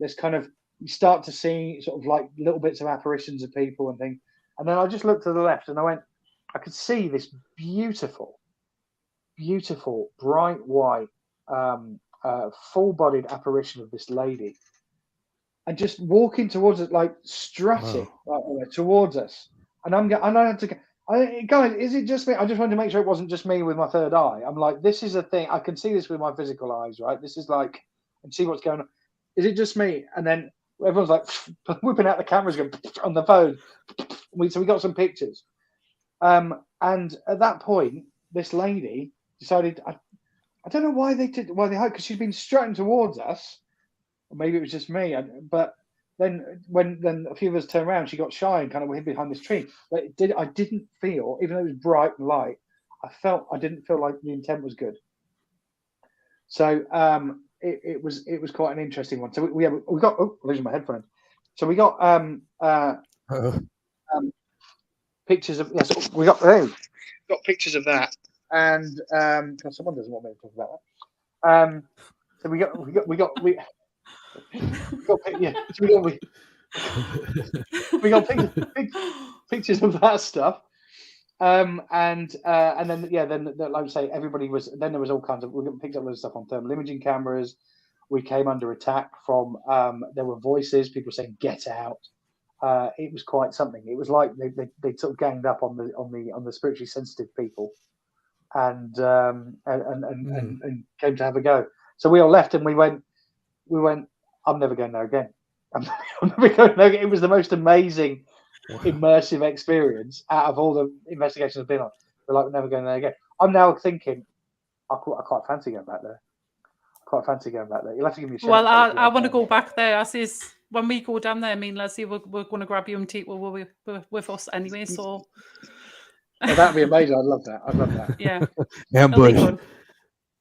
There's kind of, you start to see sort of like little bits of apparitions of people and things. And then I just looked to the left, and I could see this beautiful, bright white, full-bodied apparition of this lady, and just walking towards it, like strutting towards us. And I had to go, guys, is it just me? I just wanted to make sure it wasn't just me with my third eye. I'm like, this is a thing. I can see this with my physical eyes, right? This is like, and see what's going on. Is it just me? And then everyone's like whipping out the cameras, going on the phone. So we got some pictures. And at that point, this lady decided, I don't know why they hid, because she'd been strutting towards us. Or maybe it was just me, but. Then when a few of us turned around, she got shy and kind of hid behind this tree. But I didn't feel, even though it was bright and light, I didn't feel like the intent was good. So it was quite an interesting one. So we got I'm losing my headphones. So we got pictures of we got pictures of that, and someone doesn't want me to talk about that. So we got pictures of that stuff, and then like I say, everybody was. Then there was all kinds of. We picked up loads of stuff on thermal imaging cameras. We came under attack from. There were voices, people saying "get out." It was quite something. It was like they sort of ganged up on the spiritually sensitive people, and came to have a go. So we all left, and we went. I'm never going there again. I'm never going there again. It was the most amazing, immersive experience out of all the investigations I've been on. We're like, we're never going there again. I'm now thinking, I quite fancy going back there. You'll have to give me a shout. Well, I want to go back there. As is, when we go down there, me and Leslie, we're going to grab you and take with us anyway. So that'd be amazing. I'd love that. Yeah. Ambush.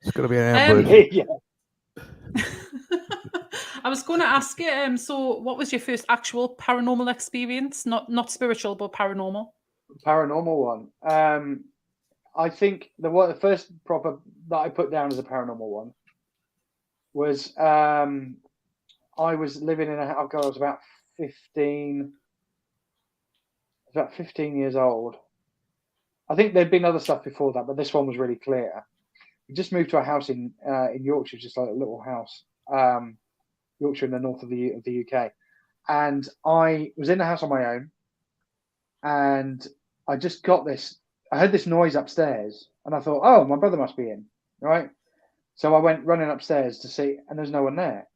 It's going to be an ambush. Yeah. I was going to ask you, so what was your first actual paranormal experience? Not spiritual, but paranormal. Paranormal one. I think the first proper that I put down as a paranormal one was I was living in I was about 15. About 15 years old. I think there'd been other stuff before that, but this one was really clear. We just moved to a house in Yorkshire, just like a little house. Yorkshire in the north of the UK, and I was in the house on my own, and I just got this. I heard this noise upstairs, and I thought, "Oh, my brother must be in." Right, so I went running upstairs to see, and there's no one there.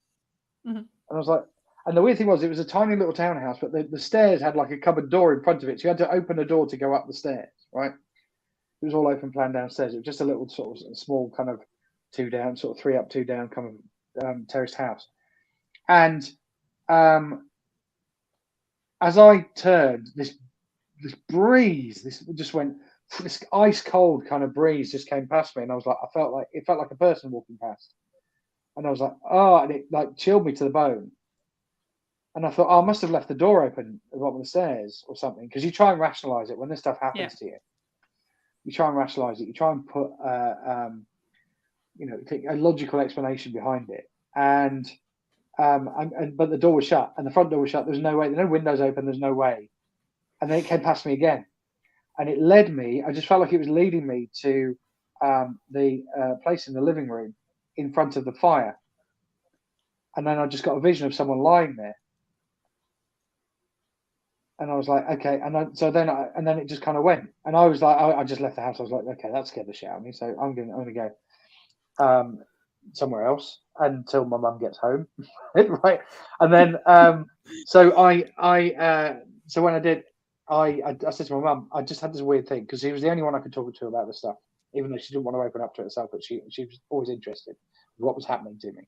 Mm-hmm. And I was like, and the weird thing was, it was a tiny little townhouse, but the stairs had like a cupboard door in front of it, so you had to open a door to go up the stairs. Right, it was all open plan downstairs. It was just a little sort of small kind of 2 down, sort of 3 up, 2 down kind of terraced house. And as I turned, this breeze, this ice cold kind of breeze just came past me, and I was like, it felt like a person walking past, and I was like, oh, and it like chilled me to the bone. And I thought, oh, I must have left the door open at the bottom of the stairs or something, because you try and rationalize it when this stuff happens to you. You try and rationalize it. You try and put, a logical explanation behind it. But the door was shut, and the front door was shut. There's no way. There's no windows open. There's no way. And then it came past me again, and it led me. I just felt like it was leading me to the place in the living room in front of the fire. And then I just got a vision of someone lying there. And I was like, okay. And then it just kind of went. And I was like, I just left the house. I was like, okay, that scared the shit out of me. So I'm going to go somewhere else until my mum gets home. Right. And then, so when I did, I said to my mum, I just had this weird thing, because she was the only one I could talk to about this stuff, even though she didn't want to open up to it herself, but she was always interested in what was happening to me.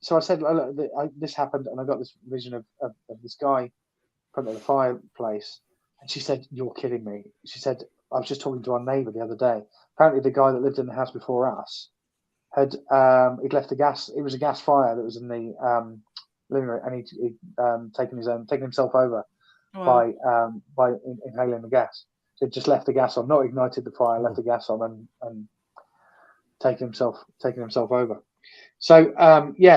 So I said, look, this happened, and I got this vision of this guy in front of the fireplace. And she said, you're kidding me. She said, I was just talking to our neighbour the other day. Apparently the guy that lived in the house before us he'd left the gas. It was a gas fire that was in the living room, and he'd taken himself over by inhaling the gas. So he'd just left the gas on, not ignited the fire, left the gas on, and taken himself over. So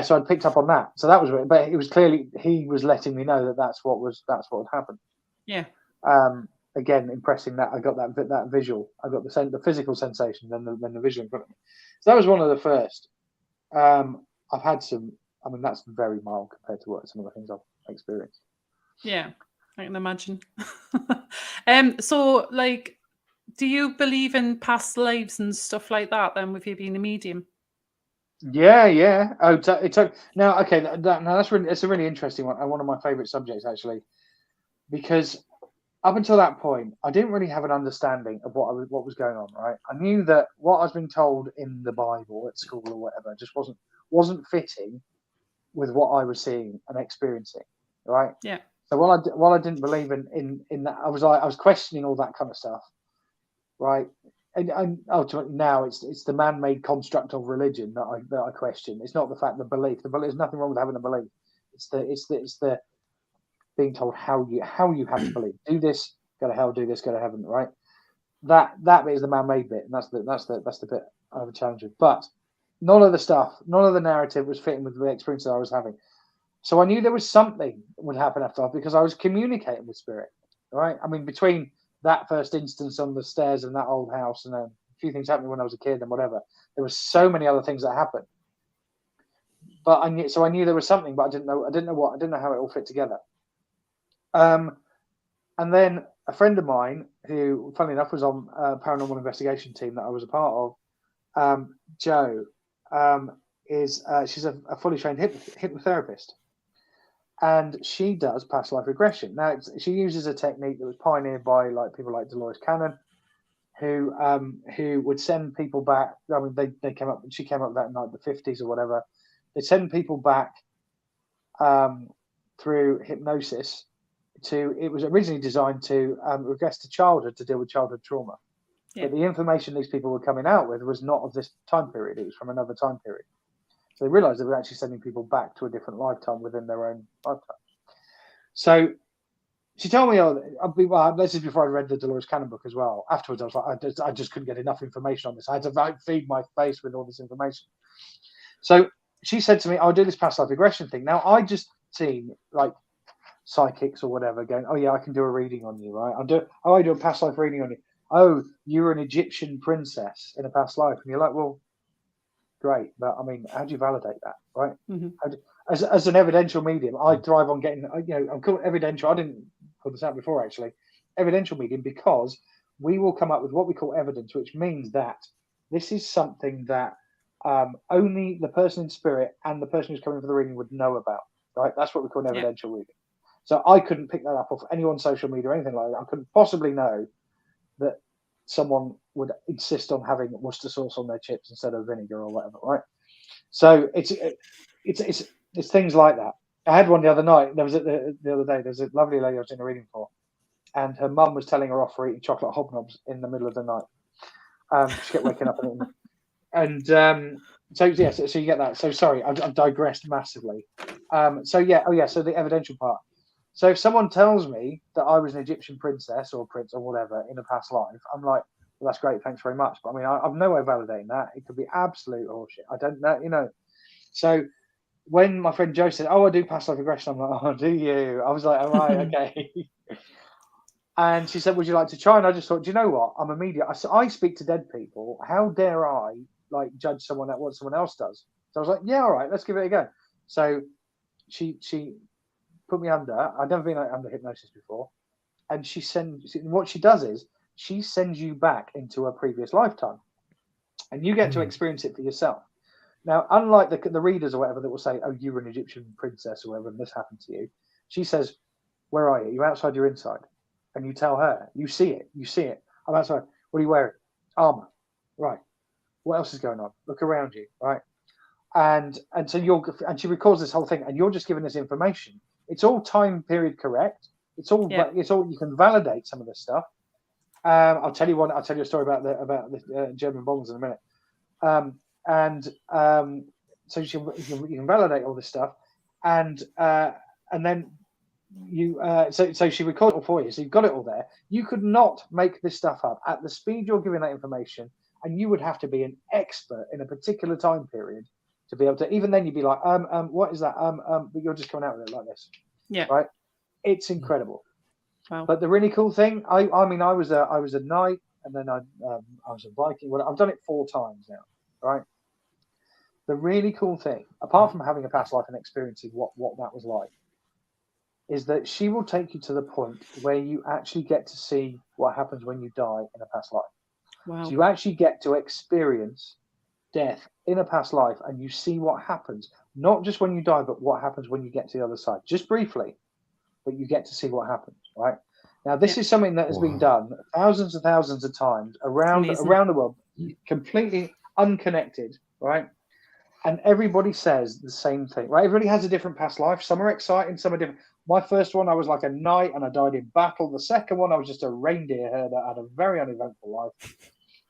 so I'd picked up on that. So that was weird, but it was clearly he was letting me know that's what had happened. Yeah. Again, impressing that I got that visual. I got the physical sensation, then the visual in front of me. So that was one of the first. I've had some. I mean, that's very mild compared to some of the things I've experienced. Yeah, I can imagine. So, like, do you believe in past lives and stuff like that? Then, with you being a medium. Yeah. Oh, now, okay. It's a really interesting one, and one of my favourite subjects, actually, because up until that point, I didn't really have an understanding of what was going on. Right, I knew that what I was being told in the Bible at school or whatever just wasn't fitting with what I was seeing and experiencing. Right. Yeah. So while I didn't believe in that, I was questioning all that kind of stuff. Right. And ultimately now it's the man-made construct of religion that I question. It's not the fact the belief. There's nothing wrong with having a belief. It's the being told how you have to believe. Do this, go to hell. Do this, go to heaven. Right. That bit is the man-made bit, and that's the bit I have a challenge with. But none of the narrative was fitting with the experience that I was having. So I knew there was something that would happen after, because I was communicating with spirit. Right. I mean, between that first instance on the stairs in that old house, and a few things happening when I was a kid and whatever, there were so many other things that happened. But I knew there was something, but I didn't know what. I didn't know how it all fit together. And then a friend of mine who, funnily enough, was on a paranormal investigation team that I was a part of, Jo, she's a fully trained hypnotherapist. And she does past life regression. Now, she uses a technique that was pioneered by people like Dolores Cannon, who would send people back. I mean, she came up with that in the 50s or whatever. They send people back through hypnosis it was originally designed to regress to childhood, to deal with childhood trauma. Yeah. But the information these people were coming out with was not of this time period. It was from another time period. So they realized they were actually sending people back to a different lifetime within their own lifetime. So she told me, this is before I read the Dolores Cannon book as well. Afterwards, I was like, I just couldn't get enough information on this. I had to feed my face with all this information. So she said to me, I'll do this past life regression thing. Now, I just seen psychics or whatever going, oh yeah, I can do a reading on you, right? I do a past life reading on you. Oh, you were an Egyptian princess in a past life. And you're like, well, great, but I mean, how do you validate that, right? Mm-hmm. As an evidential medium, I thrive on getting, I'm called evidential. I didn't put this out before, actually. Evidential medium, because we will come up with what we call evidence, which means that this is something that only the person in spirit and the person who's coming for the reading would know about, right? That's what we call an evidential reading. So I couldn't pick that up off anyone's social media or anything like that. I couldn't possibly know that someone would insist on having Worcester sauce on their chips instead of vinegar or whatever, right? So it's things like that. I had one the other night. There was the other day. There was a lovely lady I was in a reading for, and her mum was telling her off for eating chocolate hobnobs in the middle of the night. She kept waking up and so yeah, so you get that. So sorry, I've digressed massively. So the evidential part. So if someone tells me that I was an Egyptian princess or prince or whatever in a past life, I'm like, well, that's great, thanks very much. But I mean, I've no way of validating that. It could be absolute horseshit. I don't know, So when my friend Joe said, "Oh, I do past life regression," I'm like, "Oh, do you?" I was like, "All right, okay." And she said, "Would you like to try?" And I just thought, do you know what? I'm immediate. I speak to dead people. How dare I judge someone at what someone else does? So I was like, "Yeah, all right, let's give it a go." So she put me under. I'd never been under hypnosis before, and what she does is she sends you back into a previous lifetime, and you get to experience it for yourself. Now, unlike the readers or whatever that will say, "Oh, you were an Egyptian princess or whatever, and this happened to you," she says, "Where are you? You're outside, you're inside." And you tell her, you see it. I'm outside. What are you wearing? Armor. Right. What else is going on? Look around you. Right. And so she records this whole thing, and you're just giving this information. It's all time period correct. It's all you can validate some of this stuff. I'll tell you a story about the German bombs in a minute. So you can validate all this stuff, and then so she recorded it all for you, so you've got it all there. You could not make this stuff up at the speed you're giving that information, and you would have to be an expert in a particular time period to be able to. Even then, you'd be like, what is that? But you're just coming out with it like this, right? It's incredible. Wow. But the really cool thing, I mean, I was a knight, and then I was a Viking. Well, I've done it 4 times now, right? The really cool thing, apart from having a past life and experiencing what that was like, is that she will take you to the point where you actually get to see what happens when you die in a past life. Wow. So you actually get to experience death in a past life, and you see what happens, not just when you die, but what happens when you get to the other side. Just briefly, but you get to see what happens, right? Now, this is something that has been done thousands and thousands of times around the world, completely unconnected, right? And everybody says the same thing, right? Everybody has a different past life. Some are exciting, some are different. My first one, I was like a knight and I died in battle. The second one, I was just a reindeer herder. I had a very uneventful life,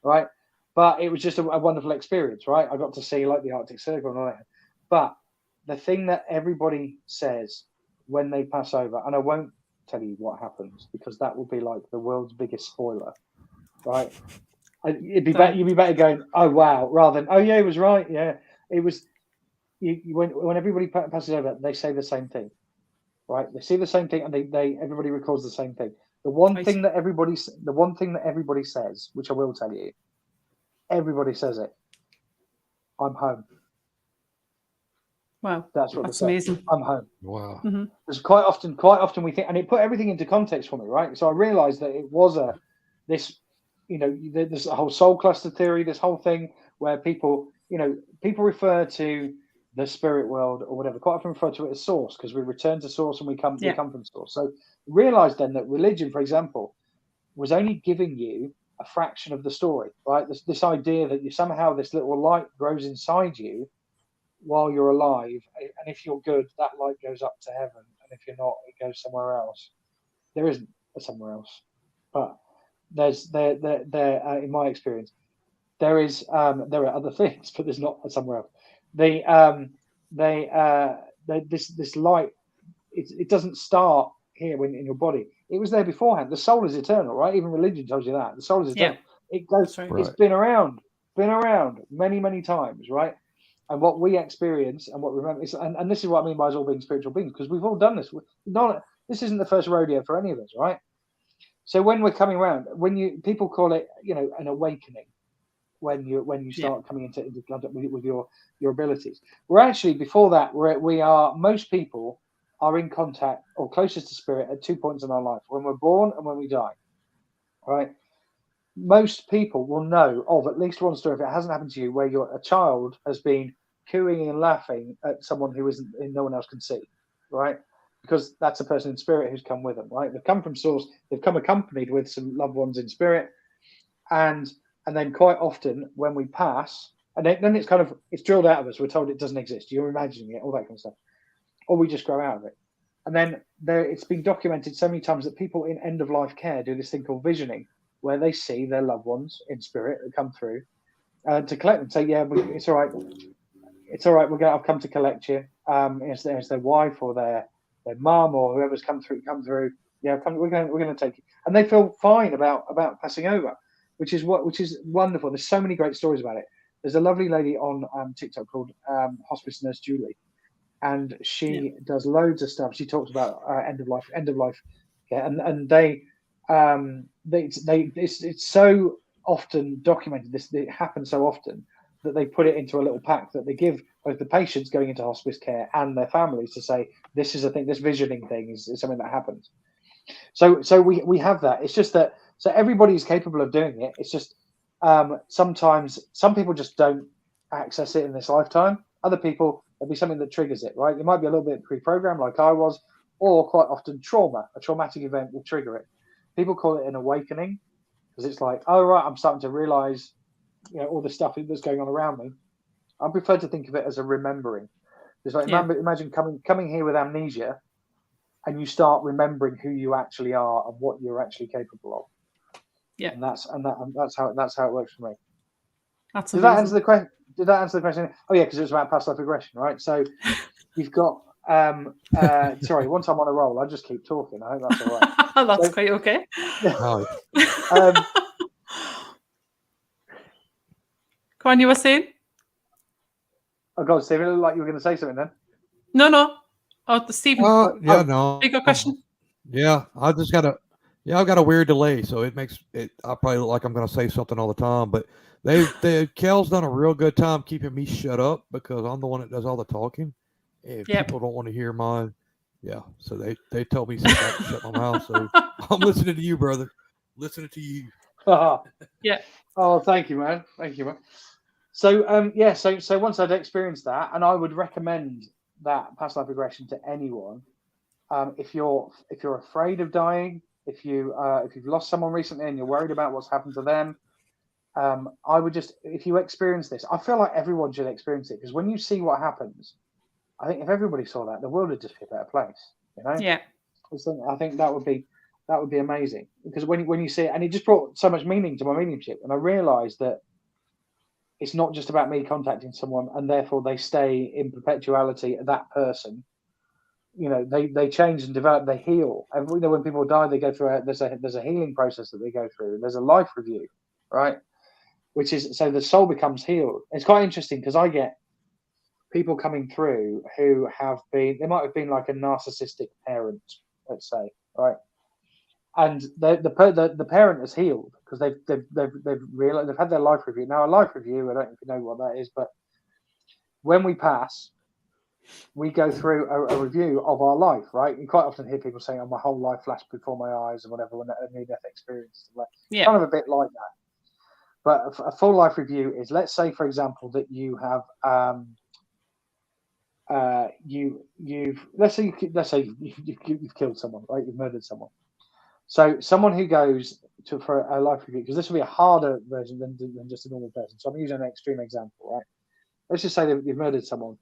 right? But it was just a wonderful experience, right? I got to see like the Arctic Circle and all that. But the thing that everybody says when they pass over, and I won't tell you what happens because that will be like the world's biggest spoiler, right? You'd be better going, "Oh wow," rather than, "Oh yeah, it was right, yeah." It was when everybody passes over, they say the same thing, right? They see the same thing, and everybody records the same thing. The one thing that everybody says, which I will tell you, everybody says it. I'm home. Wow, that's amazing. I'm home. Wow. Mm-hmm. Because quite often we think, and it put everything into context for me, right? So I realized that it was this whole soul cluster theory, this whole thing where people refer to the spirit world or whatever, quite often refer to it as source, because we return to source and we come from source. So realize then that religion, for example, was only giving you a fraction of the story, right? This idea that somehow this little light grows inside you while you're alive, and if you're good, that light goes up to heaven, and if you're not, it goes somewhere else. There isn't a somewhere else, but there's there in my experience, there are other things, but there's not a somewhere else. This light, it doesn't start here when in your body. It was there beforehand. The soul is eternal, right? Even religion tells you that the soul is eternal. It goes. Right. It's been around many times, right? And what we experience and what we remember is, and this is what I mean by us all being spiritual beings, because we've all done this. This isn't the first rodeo for any of us, right? So when we're coming around, people call it, an awakening, when you start coming into contact with your abilities. We're actually, before that, most people are in contact or closest to spirit at 2 points in our life: when we're born and when we die, right? Most people will know of at least one story, if it hasn't happened to you, where a child has been cooing and laughing at someone who no one else can see, right? Because that's a person in spirit who's come with them, right? They've come from source, they've come accompanied with some loved ones in spirit, and then quite often when we pass, and then it's drilled out of us, we're told it doesn't exist, you're imagining it, all that kind of stuff. or we just grow out of it. And then it's been documented so many times that people in end of life care do this thing called visioning, where they see their loved ones in spirit that come through to collect them. Say, yeah, it's all right. It's all right. I've come to collect you. It's their wife or their mum or whoever's come through. Yeah, we're going to take you, and they feel fine about passing over, which is wonderful. There's so many great stories about it. There's a lovely lady on TikTok called Hospice Nurse Julie, and she does loads of stuff. She talks about end of life, yeah, and it's so often documented. It happens so often that they put it into a little pack that they give both the patients going into hospice care and their families to say, this is a thing, this visioning thing is something that happens. So we have that. It's just that everybody's capable of doing it. It's just sometimes some people just don't access it in this lifetime. Other people, there'll be something that triggers it, right? It might be a little bit pre-programmed like I was, or quite often a traumatic event will trigger it. People call it an awakening because it's like, oh, right, I'm starting to realize, all the stuff that's going on around me. I prefer to think of it as a remembering. It's like, imagine coming here with amnesia and you start remembering who you actually are and what you're actually capable of. Yeah. And that's how it works for me. That's Did that answer the question? Did that answer the question? Oh yeah, because it was about past life regression, right? So you've got sorry, once I'm on a roll, I just keep talking. I hope that's all right. That's quite okay. Oh, Go on, you were saying? Oh God, Stephen, it looked like you were going to say something then. No. Oh, Stephen. no. You got a question? Yeah, I've got a weird delay, so it makes it. I probably look like I'm going to say something all the time, but Kell's done a real good time keeping me shut up because I'm the one that does all the talking. If people don't want to hear mine, so they tell me to shut my mouth. So I'm listening to you, brother. Listening to you. Yeah. Oh, thank you, man. Thank you, man. So so once I'd experienced that, and I would recommend that past life regression to anyone. If you're afraid of dying, if you've lost someone recently and you're worried about what's happened to them, I would just, if you experience this, I feel like everyone should experience it because when you see what happens, I think if everybody saw that, the world would just be a better place. Yeah. I think that would be amazing because when you see it, and it just brought so much meaning to my mediumship, and I realised that it's not just about me contacting someone and therefore they stay in perpetuality that person. They change and develop, they heal. And when people die, they go through there's a healing process that they go through. There's a life review, right? Which is, so the soul becomes healed. It's quite interesting because I get people coming through who they might have been like a narcissistic parent, let's say, right? And the parent is healed because they've realized they've had their life review. Now, a life review, I don't know if you know what that is, but when we pass, we go through a review of our life, right? You quite often hear people saying, "Oh, my whole life flashed before my eyes," or whatever, when a near-death experience. Yeah. Kind of a bit like that. But a full life review is, let's say, for example, that you have let's say you've killed someone, right? You've murdered someone. So someone who goes for a life review, because this will be a harder version than just a normal person. So I'm using an extreme example, right? Let's just say that you've murdered someone.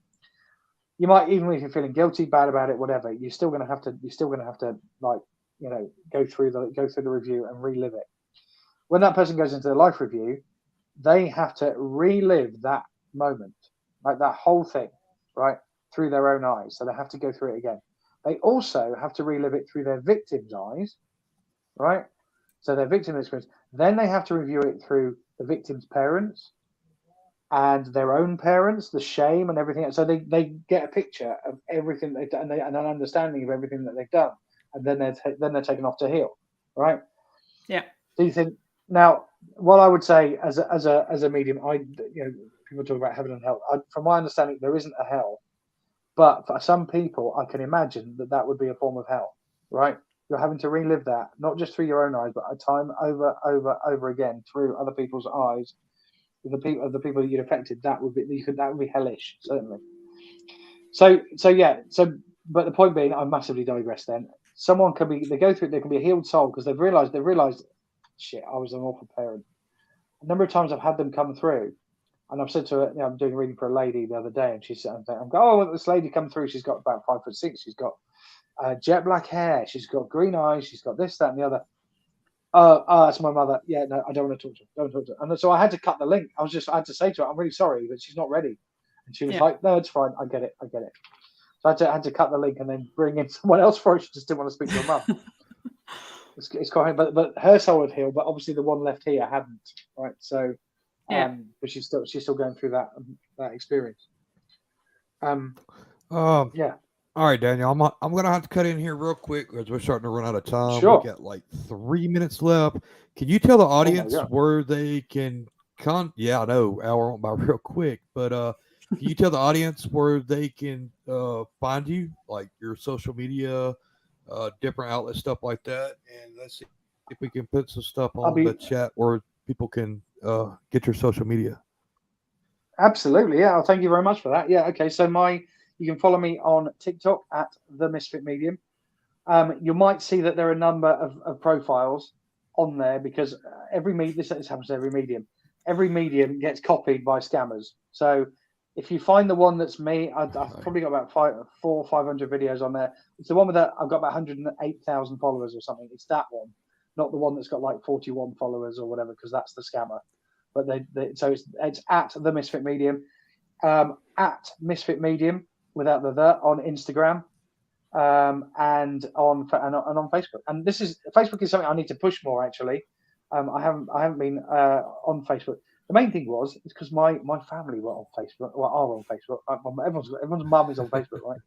You might, even if you're feeling guilty, bad about it, whatever, you're still going to have to go through the review and relive it. When that person goes into the life review, they have to relive that moment, like that whole thing, right, through their own eyes. So they have to go through it again. They also have to relive it through their victim's eyes, right? So their victim experience. Then they have to review it through the victim's parents and their own parents, the shame and everything. So they get a picture of everything they've done and an understanding of everything that they've done, and then they're taken off to heal, right? Yeah. Do you think now? What I would say as a medium, people talk about heaven and hell. From my understanding, there isn't a hell, but for some people, I can imagine that would be a form of hell, right? You're having to relive that, not just through your own eyes, but a time over again through other people's eyes. The people that you'd affected, that would be hellish, certainly. So, but the point being, I massively digress. Then someone can be, they go through, they can be a healed soul because they've realized, shit, I was an awful parent. A number of times I've had them come through, And I've said to her, I'm doing a reading for a lady the other day, and she said, I'm going, oh, this lady come through. She's got about 5'6". She's got jet black hair. She's got green eyes. She's got this, that, and the other. Oh, that's my mother. Yeah, no, I don't want to talk to her. Don't talk to her. And so I had to cut the link. I had to say to her, I'm really sorry, but she's not ready. And she was like, no, it's fine. I get it. So I had to cut the link and then bring in someone else for it. She just didn't want to speak to her mum. It's quite, but her soul had healed, but obviously the one left here hadn't, right? So, but she's still going through that experience. Yeah. All right, Daniel, I'm gonna have to cut in here real quick because we're starting to run out of time. Sure. We got like 3 minutes left. Can you tell the audience where they can Yeah, I know, hour went by real quick, but can you tell the audience where they can find you, like your social media, different outlets, stuff like that? And let's see if we can put some stuff on the chat where people can get your social media. Absolutely, yeah. Thank you very much for that. Yeah, okay. So you can follow me on TikTok at the Misfit Medium. You might see that there are a number of profiles on there because this happens to every medium. Every medium gets copied by scammers. So if you find the one that's me, I've probably got about 400 or 500 videos on there. It's the one with I've got about 108,000 followers or something. It's that one, not the one that's got like 41 followers or whatever, because that's the scammer. But so it's at the Misfit Medium, at Misfit Medium without the on Instagram, and on Facebook. And Facebook is something I need to push more actually. I haven't been on Facebook. The main thing is because my family were on Facebook, are on Facebook. Everyone's mum is on Facebook, right?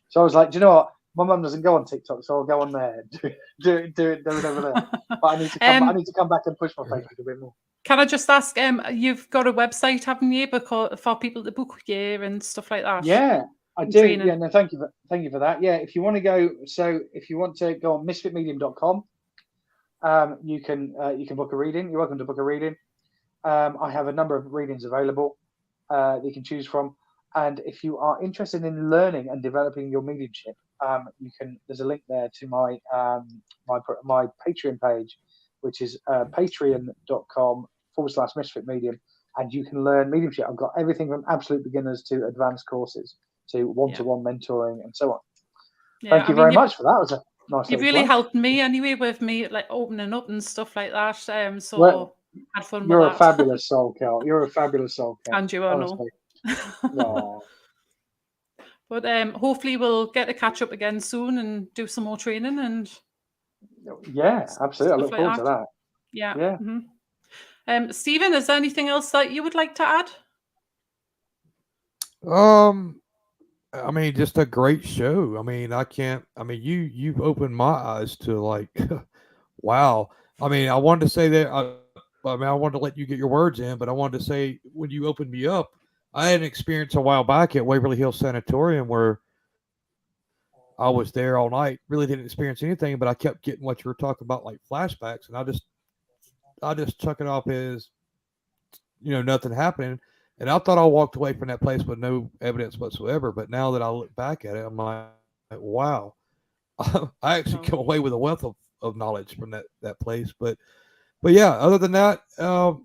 So I was like, do you know what? My mum doesn't go on TikTok, so I'll go on there. Do it over there. But I need to come back and push my Facebook a bit more. Can I just ask? You've got a website, haven't you, for people to book you and stuff like that? Yeah, I do. Training. Yeah, no, thank you for that. Yeah, if you want to go on misfitmedium.com, you can book a reading. You're welcome to book a reading. I have a number of readings available that you can choose from. And if you are interested in learning and developing your mediumship, there's a link there to my my Patreon page, which is patreon.com/Misfit Medium, and you can learn mediumship. I've got everything from absolute beginners to advanced courses to one-to-one mentoring and so on. Yeah, Thank you very much for that. It was a nice. You've really helped me anyway with me like opening up and stuff like that. So had fun with that. You're a fabulous soul, Kell. You're a fabulous soul, Kell. And you are, no. But hopefully we'll get to catch up again soon and do some more training and. Yeah, absolutely. I look forward to that. Yeah. Mm-hmm. Stephen, is there anything else that you would like to add? I mean, just a great show. I mean, you've opened my eyes to like, wow. I mean, I wanted to say that, I wanted to let you get your words in, but I wanted to say when you opened me up, I had an experience a while back at Waverly Hills Sanatorium where I was there all night, really didn't experience anything, but I kept getting what you were talking about, like flashbacks. And I just chuck it off as, nothing happening. And I thought I walked away from that place with no evidence whatsoever. But now that I look back at it, I'm like, wow, I actually come away with a wealth of knowledge from that place. But yeah, other than that,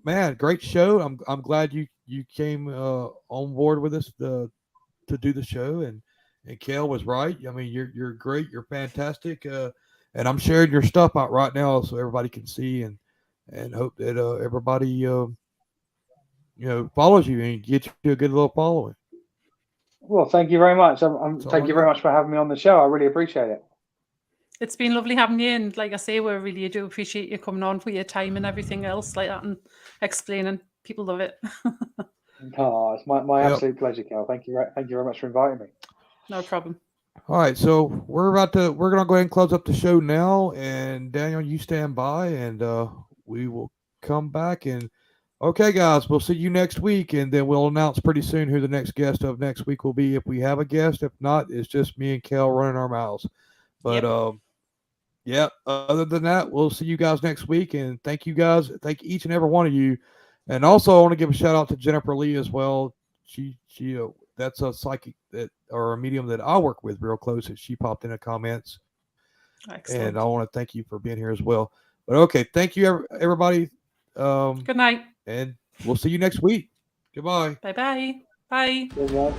man, great show. I'm glad you came on board with us to do the show. And Kell was right. I mean, you're great. You're fantastic. And I'm sharing your stuff out right now so everybody can see and hope that everybody follows you and gets you a good little following. Well, thank you very much. Thank you very much for having me on the show. I really appreciate it. It's been lovely having you, and like I say, we really do appreciate you coming on for your time and everything else like that and explaining. People love it. It's my absolute pleasure, Kell. Thank you very much for inviting me. No problem. All right, so we're gonna go ahead and close up the show now, and Daniel, you stand by, and we will come back. And okay, guys, we'll see you next week, and then we'll announce pretty soon who the next guest of next week will be if we have a guest. If not, it's just me and Kell running our mouths. But other than that, we'll see you guys next week, and thank you guys. Thank each and every one of you. And also, I want to give a shout out to Jennifer Lee as well. She that's a psychic or a medium that I work with real close, and she popped in the comments. Excellent. And I want to thank you for being here as well. But okay, thank you everybody. Good night. And we'll see you next week. Goodbye. Bye-bye. Bye. Good luck.